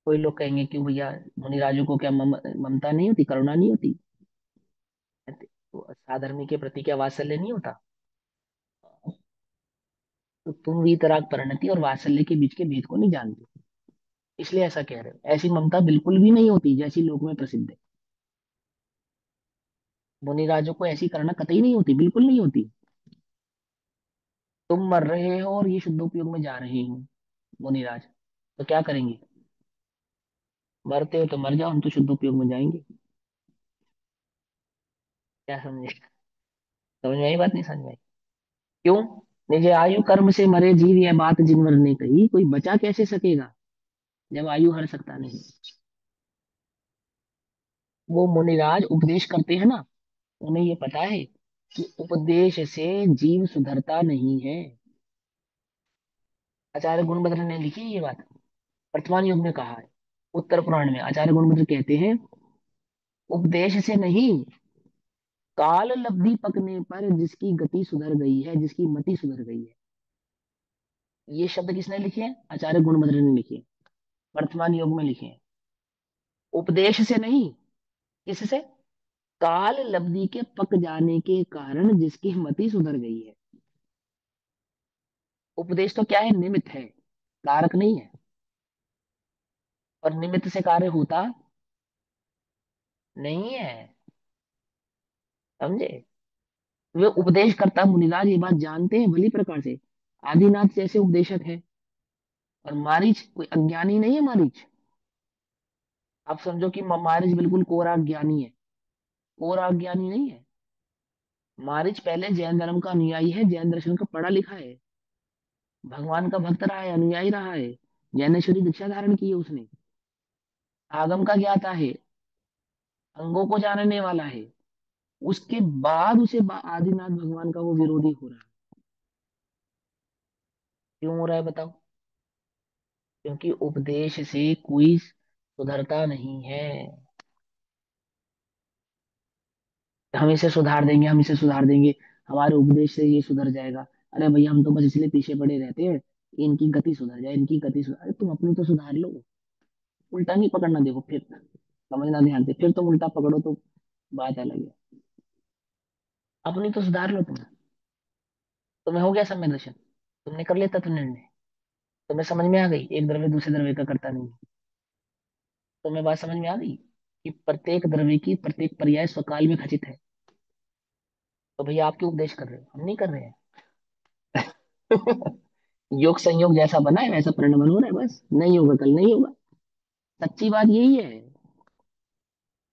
कोई लोग कहेंगे कि भैया मुनिराजू को क्या ममता नहीं होती, करुणा नहीं होती? तो साधर्मी के प्रति क्या वात्सल्य नहीं होता? तो तुम वीतराग परिणति और वात्सल्य के बीच के भेद को नहीं जानते, इसलिए ऐसा कह रहे हो। ऐसी ममता बिल्कुल भी नहीं होती जैसी लोक में प्रसिद्ध है। मुनिराजों को ऐसी करना कतई नहीं होती, बिल्कुल नहीं होती। तुम मर रहे हो और ये शुद्धोपयोग में जा रहे हो मुनिराज, तो क्या करेंगे? मरते हो तो मर जाओ, हम तो शुद्धोपयोग में जाएंगे। क्या समझे? समझ में आई बात, नहीं समझ में आई? क्यों? निजे आयु कर्म से मरे जीव, यह बात जिनवर ने कही, कोई बचा कैसे सकेगा जब आयु हर सकता नहीं। वो मुनिराज उपदेश करते हैं ना, उन्हें ये पता है कि उपदेश से जीव सुधरता नहीं है। आचार्य गुणभद्र ने लिखी है ये बात, वर्तमान युग में कहा है। उत्तर पुराण में आचार्य गुणभद्र कहते हैं, उपदेश से नहीं, काल लब्धि पकने पर जिसकी गति सुधर गई है, जिसकी मति सुधर गई है। ये शब्द किसने लिखे हैं? आचार्य गुणभद्र ने लिखे हैं, वर्तमान युग में लिखे हैं। उपदेश से नहीं, किससे? काल लब्धि के पक जाने के कारण जिसकी मति सुधर गई है। उपदेश तो क्या है? निमित्त है, कारक नहीं है। और निमित्त से कार्य होता नहीं है, समझे? वे उपदेश करता मुनिराज ये बात जानते हैं भली प्रकार से। आदिनाथ जैसे उपदेशक है। और मारीच कोई अज्ञानी नहीं है, मारीच। आप समझो कि मारीच बिल्कुल कोरा ज्ञानी है, कोरा ज्ञानी नहीं है। मारीच पहले जैन धर्म का अनुयायी है, जैन दर्शन का पढ़ा लिखा है, भगवान का भक्त रहा है, अनुयायी रहा है, ज्ञानेश्वरी दीक्षा धारण की है उसने, आगम का ज्ञाता है, अंगों को जानने वाला है। उसके बाद उसे आदिनाथ भगवान का वो विरोधी हो रहा है। क्यों हो रहा है बताओ? क्योंकि उपदेश से कोई सुधरता नहीं है। हम इसे सुधार देंगे, हम इसे सुधार देंगे, हमारे उपदेश से ये सुधर जाएगा। अरे भैया, हम तो बस इसलिए पीछे पड़े रहते हैं कि इनकी गति सुधर जाए, इनकी गति सुधर। अरे तुम अपनी तो सुधार लो, उल्टा नहीं पकड़ना। देखो फिर समझना ध्यान से, फिर तुम उल्टा पकड़ो तो बात अलग है। अपनी तो सुधार लो तुम। तुम्हें हो गया सम्यक दर्शन, तुमने कर लेता तो निर्णय, तुम्हें समझ में आ गई एक द्रव्य दूसरे द्रव्य का करता नहीं। तुम्हें बात समझ में आ गई कि प्रत्येक द्रव्य की प्रत्येक पर्याय स्वकाल में खचित है। तो भैया आप क्यों उपदेश कर रहे हो? हम नहीं कर रहे हैं। योग संयोग जैसा बना है वैसा परिणमन हो रहा है, बस नहीं होगा, कल नहीं होगा। सच्ची बात यही है।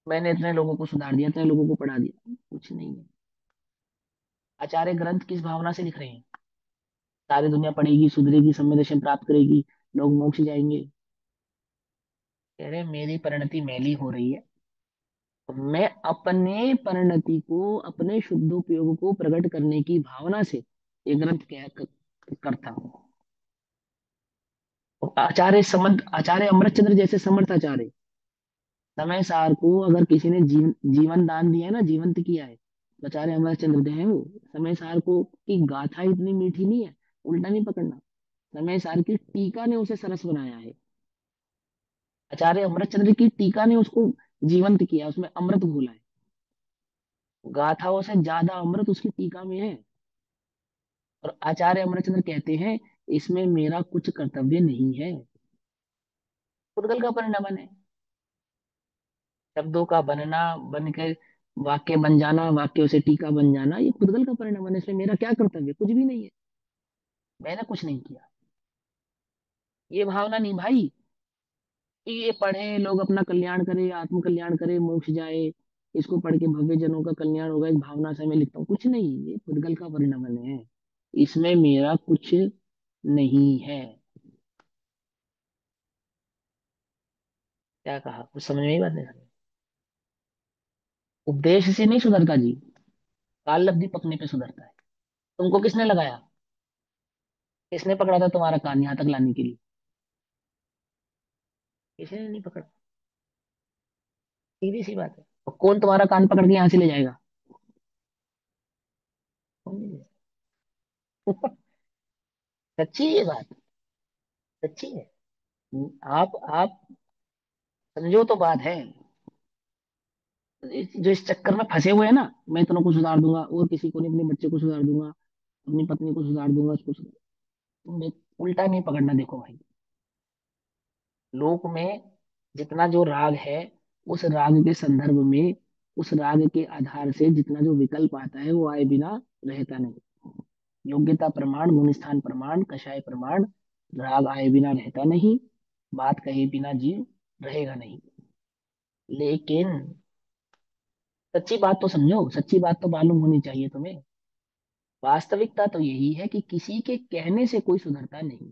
मैंने इतने लोगों को सुधार दिया, इतने लोगों को पढ़ा दिया, कुछ नहीं है। आचार्य ग्रंथ किस भावना से लिख रहे हैं? सारी दुनिया पढ़ेगी, सुधरेगी, सम्य दर्शन प्राप्त करेगी, लोग मोक्ष जाएंगे। कह रहे मेरी परिणति मैली हो रही है, तो मैं अपने परिणति को, अपने शुद्धोपयोग को प्रकट करने की भावना से ये ग्रंथ क्या करता हूँ। और आचार्य समर्थ, आचार्य अमृतचंद्र जैसे समर्थ आचार्य, समय सार को अगर किसी ने जीवन दान दिया है ना, जीवंत किया है, तो आचार्य अमृतचंद्र दे हैं वो। समय सार को की गाथा इतनी मीठी नहीं है, उल्टा नहीं पकड़ना। समय सार की टीका ने उसे सरस बनाया है। आचार्य अमृतचंद्र की टीका ने उसको जीवंत किया, उसमें अमृत घोला है। गाथाओं से ज्यादा अमृत उसकी टीका में है। और आचार्य अमरचंद्र कहते हैं, इसमें मेरा कुछ कर्तव्य नहीं है। फुटकल का परिणाम है, शब्दों का बनना, बन के वाक्य बन जाना, वाक्यों से टीका बन जाना, ये फुटकल का परिणाम है। इसमें मेरा क्या कर्तव्य? कुछ भी नहीं है, मैंने कुछ नहीं किया। ये भावना नहीं भाई कि ये पढ़े लोग अपना कल्याण करे, आत्म कल्याण करे, मोक्ष जाए, इसको पढ़ के भव्य जनों का कल्याण होगा, इस भावना से मैं लिखता हूँ। कुछ नहीं, ये फुटकल का परिणाम है, इसमें मेरा कुछ नहीं है। क्या कहा? कुछ समझ में ही बात नहीं समझ। उपदेश से नहीं सुधरता जी, काल लब्धि पकने पे सुधरता है। तुमको किसने लगाया? किसने पकड़ा था तुम्हारा कान यहाँ तक लाने के लिए? किसी ने नहीं पकड़ा। सीधी सी बात है। और कौन तुम्हारा कान पकड़ के यहाँ से ले जाएगा? कौन नहीं ले जाएगा? सच्ची है ये बात, सच्ची है। आप समझो तो बात है। जो इस चक्कर में फंसे हुए हैं ना, मैं इतनों को सुधार दूंगा, और किसी को नहीं, अपने बच्चे को सुधार दूंगा, अपनी पत्नी को सुधार दूंगा, उसको सुधार, उल्टा नहीं पकड़ना। देखो भाई, लोक में जितना जो राग है, उस राग के संदर्भ में, उस राग के आधार से जितना जो विकल्प आता है वो आए बिना रहता नहीं। योग्यता प्रमाण, गुण स्थान प्रमाण, कषाय प्रमाण, राग आए बिना रहता नहीं, बात कहे बिना जीव रहेगा नहीं। लेकिन सच्ची बात तो समझो, सच्ची बात तो मालूम होनी चाहिए तुम्हें। वास्तविकता तो यही है कि किसी के कहने से कोई सुधरता नहीं,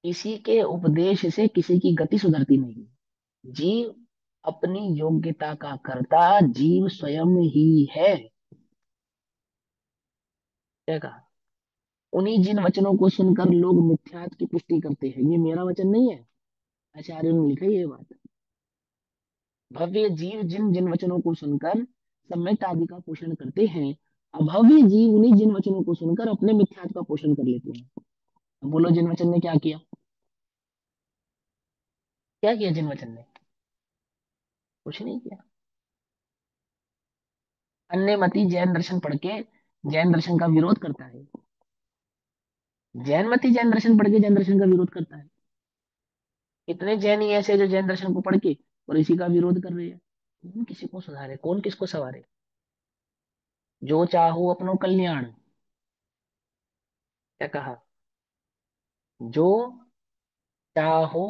किसी के उपदेश से किसी की गति सुधरती नहीं। जीव अपनी योग्यता का कर्ता जीव स्वयं ही है। क्या कहा? उन्हीं जिन वचनों को सुनकर लोग मिथ्यात्व की पुष्टि करते हैं। ये मेरा वचन नहीं है, आचार्यों ने लिखा है ये बात। भव्य जीव जिन जिन वचनों को सुनकर सम्यक आदि का पोषण करते हैं, अभव्य जीव उन्हीं जिन वचनों को सुनकर अपने मिथ्यात्व का पोषण कर लेते हैं। अब बोलो जिन वचन ने क्या किया? क्या किया जिन वचन ने? कुछ नहीं किया। अन्य मती जैन दर्शन पढ़ के जैन दर्शन का विरोध करता है। जैन मती जैन दर्शन पढ़ के जैन दर्शन का विरोध करता है। कितने जैन ही ऐसे हैं जो जैन दर्शन को पढ़ के और इसी का विरोध कर रहे हैं। कौन किसी को सुधारे, कौन किसको सवारे? जो चाहो अपनो कल्याण। क्या कहा? जो चाहो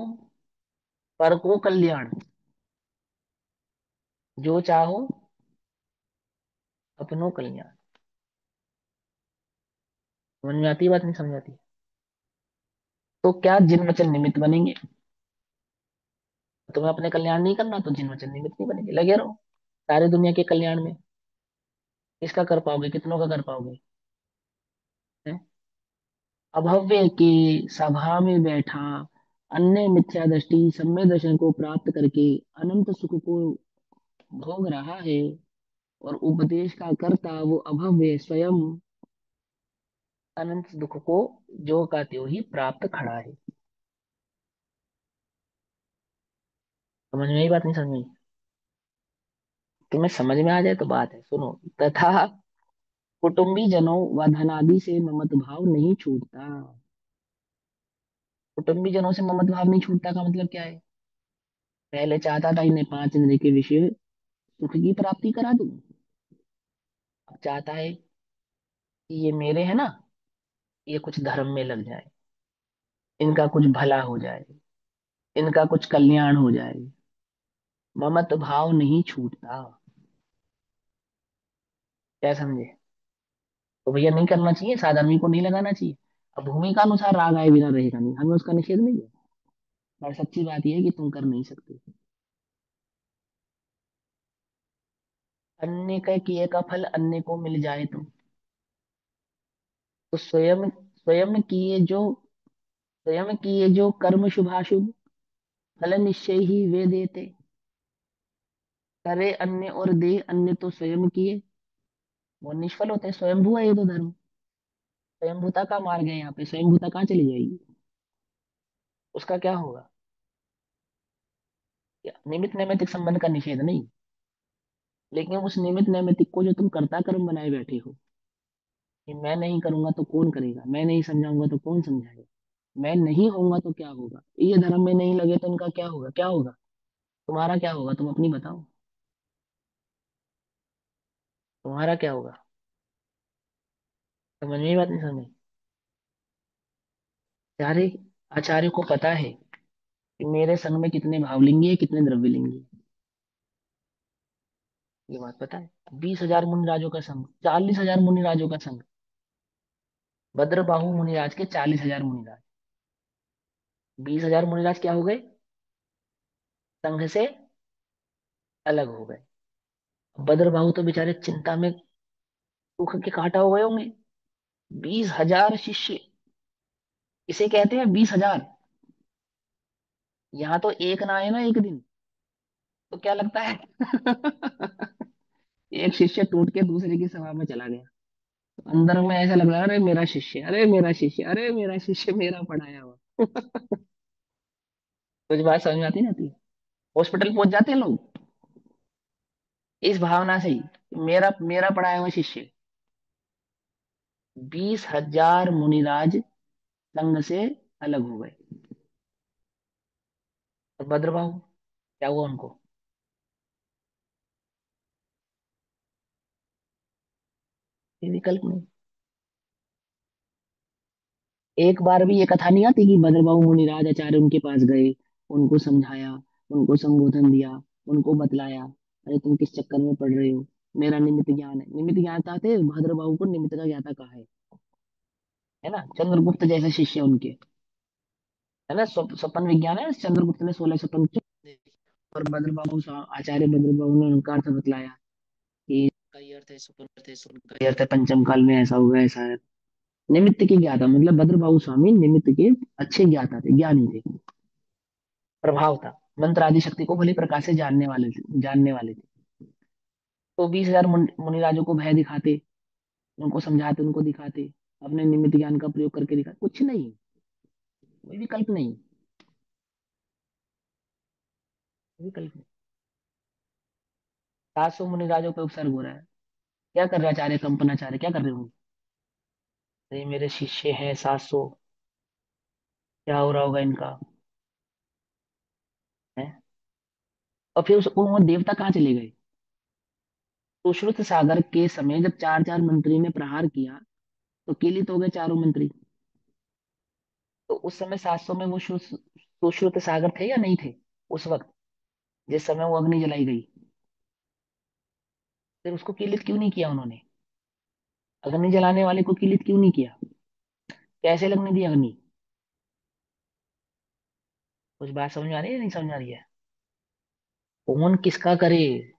पर को कल्याण। जो चाहो अपनो कल्याण। समझ में आती है बात, नहीं समझ आती? तो क्या जिन वचन निमित्त बनेंगे? तुम्हें अपने कल्याण नहीं करना तो जिन वचन निमित्त नहीं बनेंगे, लगे रहो सारी दुनिया के कल्याण में। किसका कर पाओगे, कितनों का कर पाओगे? हैं? अभव्य के सभा में बैठा अन्य मिथ्या दृष्टि सम्य दर्शन को प्राप्त करके अनंत सुख को भोग रहा है, और उपदेश का कर्ता वो अभव्य स्वयं अनंत दुख को जो का त्यों ही प्राप्त खड़ा है। समझ में आई बात, नहीं समझ में आई? तुम्हें समझ में आ जाए तो बात है, सुनो। तथा कुटुंबी जनों व धनादि से ममत भाव नहीं छूटता। कुटुंबी जनों से ममत भाव नहीं छूटता का मतलब क्या है? पहले चाहता था इन्हें पांच इंद्रिय के विषय सुख की प्राप्ति करा दूं। अब चाहता है कि ये मेरे है ना, ये कुछ धर्म में लग जाए, इनका कुछ भला हो जाए, इनका कुछ कल्याण हो जाए। ममत भाव नहीं छूटता। क्या समझे? तो भैया नहीं करना चाहिए, साधारण आदमी को नहीं लगाना चाहिए। अब भूमि का अनुसार राग आए बिना रहेगा नहीं, हमें उसका निषेध नहीं है। पर सच्ची बात यह है कि तुम कर नहीं सकते। अन्य का किए का फल अन्य को मिल जाए तो स्वयं किए जो कर्म शुभाशुभ फल निश्चय ही वे देते। करे अन्य और दे अन्य तो स्वयं किए, वो निष्फल होते हैं। स्वयंभू है ये तो धर्म। स्वयंभूता का मार्ग है, यहाँ पे स्वयंभूता कहाँ चली जाएगी? उसका क्या होगा? निमित्त नैमित्तिक संबंध का निषेध नहीं, लेकिन उस निमित्त नैमित्तिक को जो तुम कर्ता कर्म बनाए बैठे हो, कि मैं नहीं करूंगा तो कौन करेगा, मैं नहीं समझाऊंगा तो कौन समझाएगा, मैं नहीं होऊंगा तो क्या होगा, ये धर्म में नहीं लगे तो इनका क्या होगा, क्या होगा? तुम्हारा क्या होगा, तुम अपनी बताओ। तुम्हारा क्या होगा? समझ में ही बात नहीं समझ? सारे आचार्य को पता है कि मेरे संग में कितने भावलिंगी है, कितने द्रव्यलिंगी है। ये बात पता है। 20,000 मुनिराजों का संघ, 40,000 मुनिराजों का संघ। भद्रबाहु मुनिराज के 40,000 मुनिराज। 20,000 मुनिराज क्या हो गए? संघ से अलग हो गए। भद्रबाहु तो बेचारे चिंता में सूख के काटा हो गए होंगे। 20,000 शिष्य, इसे कहते हैं 20,000। यहाँ तो एक ना आए ना एक दिन, तो क्या लगता है? एक शिष्य टूट के दूसरे की सभा में चला गया, तो अंदर में ऐसा लग रहा है, अरे मेरा शिष्य, अरे मेरा शिष्य, अरे मेरा शिष्य, मेरा पढ़ाया हुआ। कुछ बात समझ में आती नहीं आती? हॉस्पिटल पहुंच जाते हैं लोग इस भावना से ही, मेरा मेरा पढ़ाया हुआ शिष्य। 20,000 मुनिराज संघ से अलग हो गए। और भद्रबाहु क्या हुआ उनको? ये विकल्प नहीं। एक बार भी ये कथा नहीं आती कि भद्रबाहु मुनिराज आचार्य उनके पास गए, उनको समझाया, उनको संबोधन दिया, उनको बतलाया, अरे तुम किस चक्कर में पड़ रहे हो, मेरा निमित्त ज्ञान है। निमित्त ज्ञाता थे भद्रबाहु को, निमित्त का ज्ञाता कहा है ना? चंद्रगुप्त जैसे शिष्य उनके, है ना? स्वपन विज्ञान है, चंद्रगुप्त ने 16 स्वपन और आचार्य भद्रबाहु ने उनका अर्थ बतलाया कि इसका ये अर्थ ये अर्थ है पंचम काल में ऐसा हुआ, ऐसा है। निमित्त के ज्ञाता मतलब भद्रबाहु स्वामी निमित्त के अच्छे ज्ञाता थे, ज्ञानी थे। प्रभाव था, मंत्र आदि शक्ति को भली प्रकार से जानने वाले थे। तो 20,000 मुनिराजों को भय दिखाते, उनको समझाते, उनको दिखाते, अपने निमित्त ज्ञान का प्रयोग करके दिखा, कुछ नहीं, कोई विकल्प नहीं, कोई विकल्प नहीं। 700 मुनिराजों पे उपसर्ग हो रहा है। क्या कर रहे हैं आचार्य कंपनाचार्य, क्या कर रहे होंगे? अरे मेरे शिष्य हैं 700, क्या हो रहा होगा इनका, है? और फिर वो देवता कहाँ चले गए? सुश्रुत सागर के समय जब चार चार मंत्री ने प्रहार किया, तो किलित हो गए चारों मंत्री। तो उस समय 700 में वो सुश्रुत सागर थे या नहीं थे उस वक्त, जिस समय वो अग्नि जलाई गई? फिर उसको किलित क्यों नहीं किया उन्होंने? अग्नि जलाने वाले को किलित क्यों नहीं किया? कैसे लगने दी अग्नि? कुछ बात समझ में आ रही है या नहीं समझ में आ रही है? कौन किसका करे,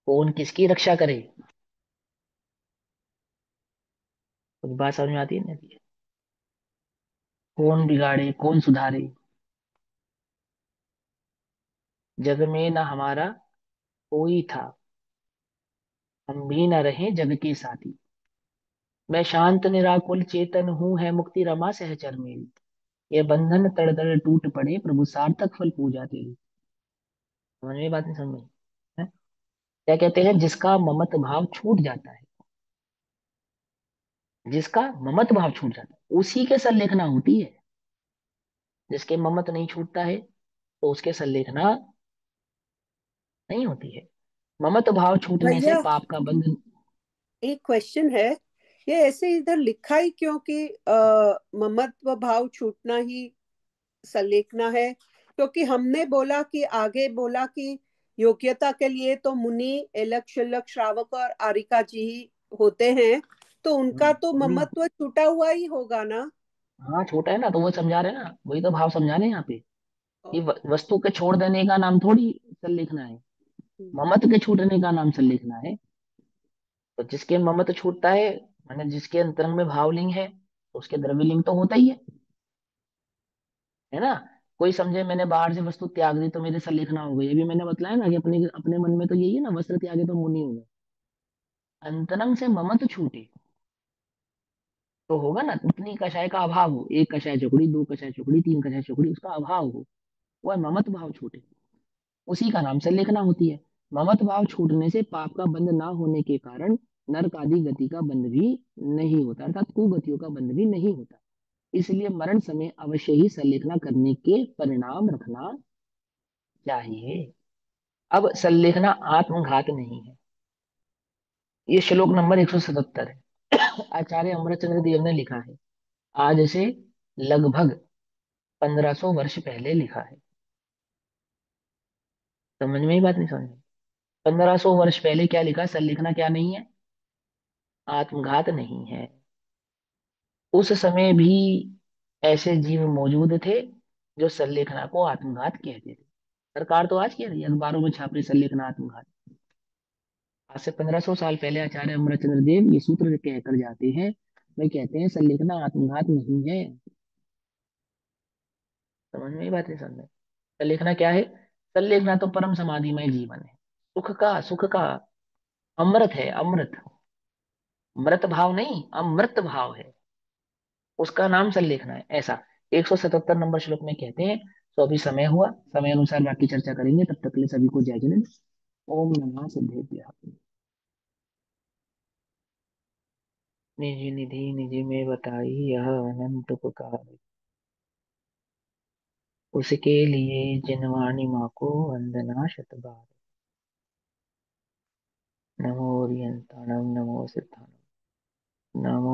कौन किसकी रक्षा करे? कुछ बात समझ में आती है नहीं? कौन बिगाड़े कौन सुधारे? जग में न हमारा कोई था, हम भी न रहे जग के साथी। मैं शांत निराकुल चेतन हूँ, है मुक्ति रमा सहचर मेरी। ये बंधन तड़ तड़ टूट पड़े, प्रभु सार्थक फल पूजा तेरी। समझ में बात नहीं समझ में? है? क्या कहते हैं, जिसका ममत भाव छूट जाता है, जिसका ममत भाव छूट जाता है उसी के संलेखना होती है। जिसके ममत नहीं छूटता है तो उसके संलेखना नहीं होती है। ममत भाव छूटने से भैया पाप का बंधन। एक क्वेश्चन है, ये ऐसे इधर लिखा ही क्यों कि ममत्व भाव छूटना ही संलेखना है? क्योंकि हमने बोला कि आगे बोला कि योग्यता के लिए तो मुनि, एलक शल्लक श्रावक और आरिका जी ही होते हैं, तो उनका तो नहीं, ममत्व छूटा हुआ ही होगा ना। हाँ छोटा है ना, तो वो समझा रहे हैं ना, वही तो भाव समझा रहे हैं यहाँ पे कि वस्तु के छोड़ देने का नाम थोड़ी संलेखना है, ममत के छूटने का नाम संलेखना है। तो जिसके ममत छूटता है, माने जिसके अंतरंग में भावलिंग है, तो उसके द्रव्यलिंग तो होता ही है ना? कोई समझे मैंने बाहर से वस्तु त्याग दी तो मेरे संलेखना हो गई, अभी मैंने बताया ना कि अपने अपने मन में तो यही है ना, वस्त्र त्यागे तो मुनि हो गए। अंतरंग से ममत छूटे तो होगा ना, उतनी कषाय का अभाव हो, एक कषाय चुकड़ी, दो कषाय चुकड़ी, तीन कषाय चुकड़ी, उसका अभाव हो, वह ममत भाव छूटे, उसी का नाम संलेखना होती है। ममत भाव छूटने से पाप का बंध ना होने के कारण नरक आदि गति का बंध भी नहीं होता, अर्थात कुगतियों का बंध भी नहीं होता। इसलिए मरण समय अवश्य ही संलेखना करने के परिणाम रखना चाहिए। अब संलेखना आत्मघात नहीं है। ये श्लोक नंबर 177 है, आचार्य अमरचंद्र देव ने लिखा है, आज से लगभग 1500 वर्ष पहले लिखा है। समझ में ही बात नहीं समझ में? 1500 वर्ष पहले क्या लिखा, संलेखना क्या नहीं है, आत्मघात नहीं है। उस समय भी ऐसे जीव मौजूद थे जो संलेखना को आत्मघात कहते थे। सरकार तो आज कह रही है, अखबारों में छाप रही संलेखना आत्मघात। आज से 1500 साल पहले आचार्य अमरचंद्र देव ये सूत्र कहकर जाते हैं, वे कहते हैं संलेखना आत्मघात नहीं है। समझ में ही बात नहीं समझ में? संलेखना क्या है? संलेखना तो परम समाधिमय जीवन है, सुख का अमृत है, अमृत। मृत भाव नहीं, अमृत भाव है, उसका नाम संलेखना है, ऐसा 177 नंबर श्लोक में कहते हैं। तो अभी समय हुआ, समय अनुसार बाकी चर्चा करेंगे, तब तक के लिए सभी को जय जिनेन्द्र। ओम नमः सिद्धेभ्यः। निज निधि निज में बताई, यह अनंत उपकार, उसके लिए जिनवाणी माँ को वंदना शत बार। नमो ओरियंताणम नमो सिद्धाणम नमो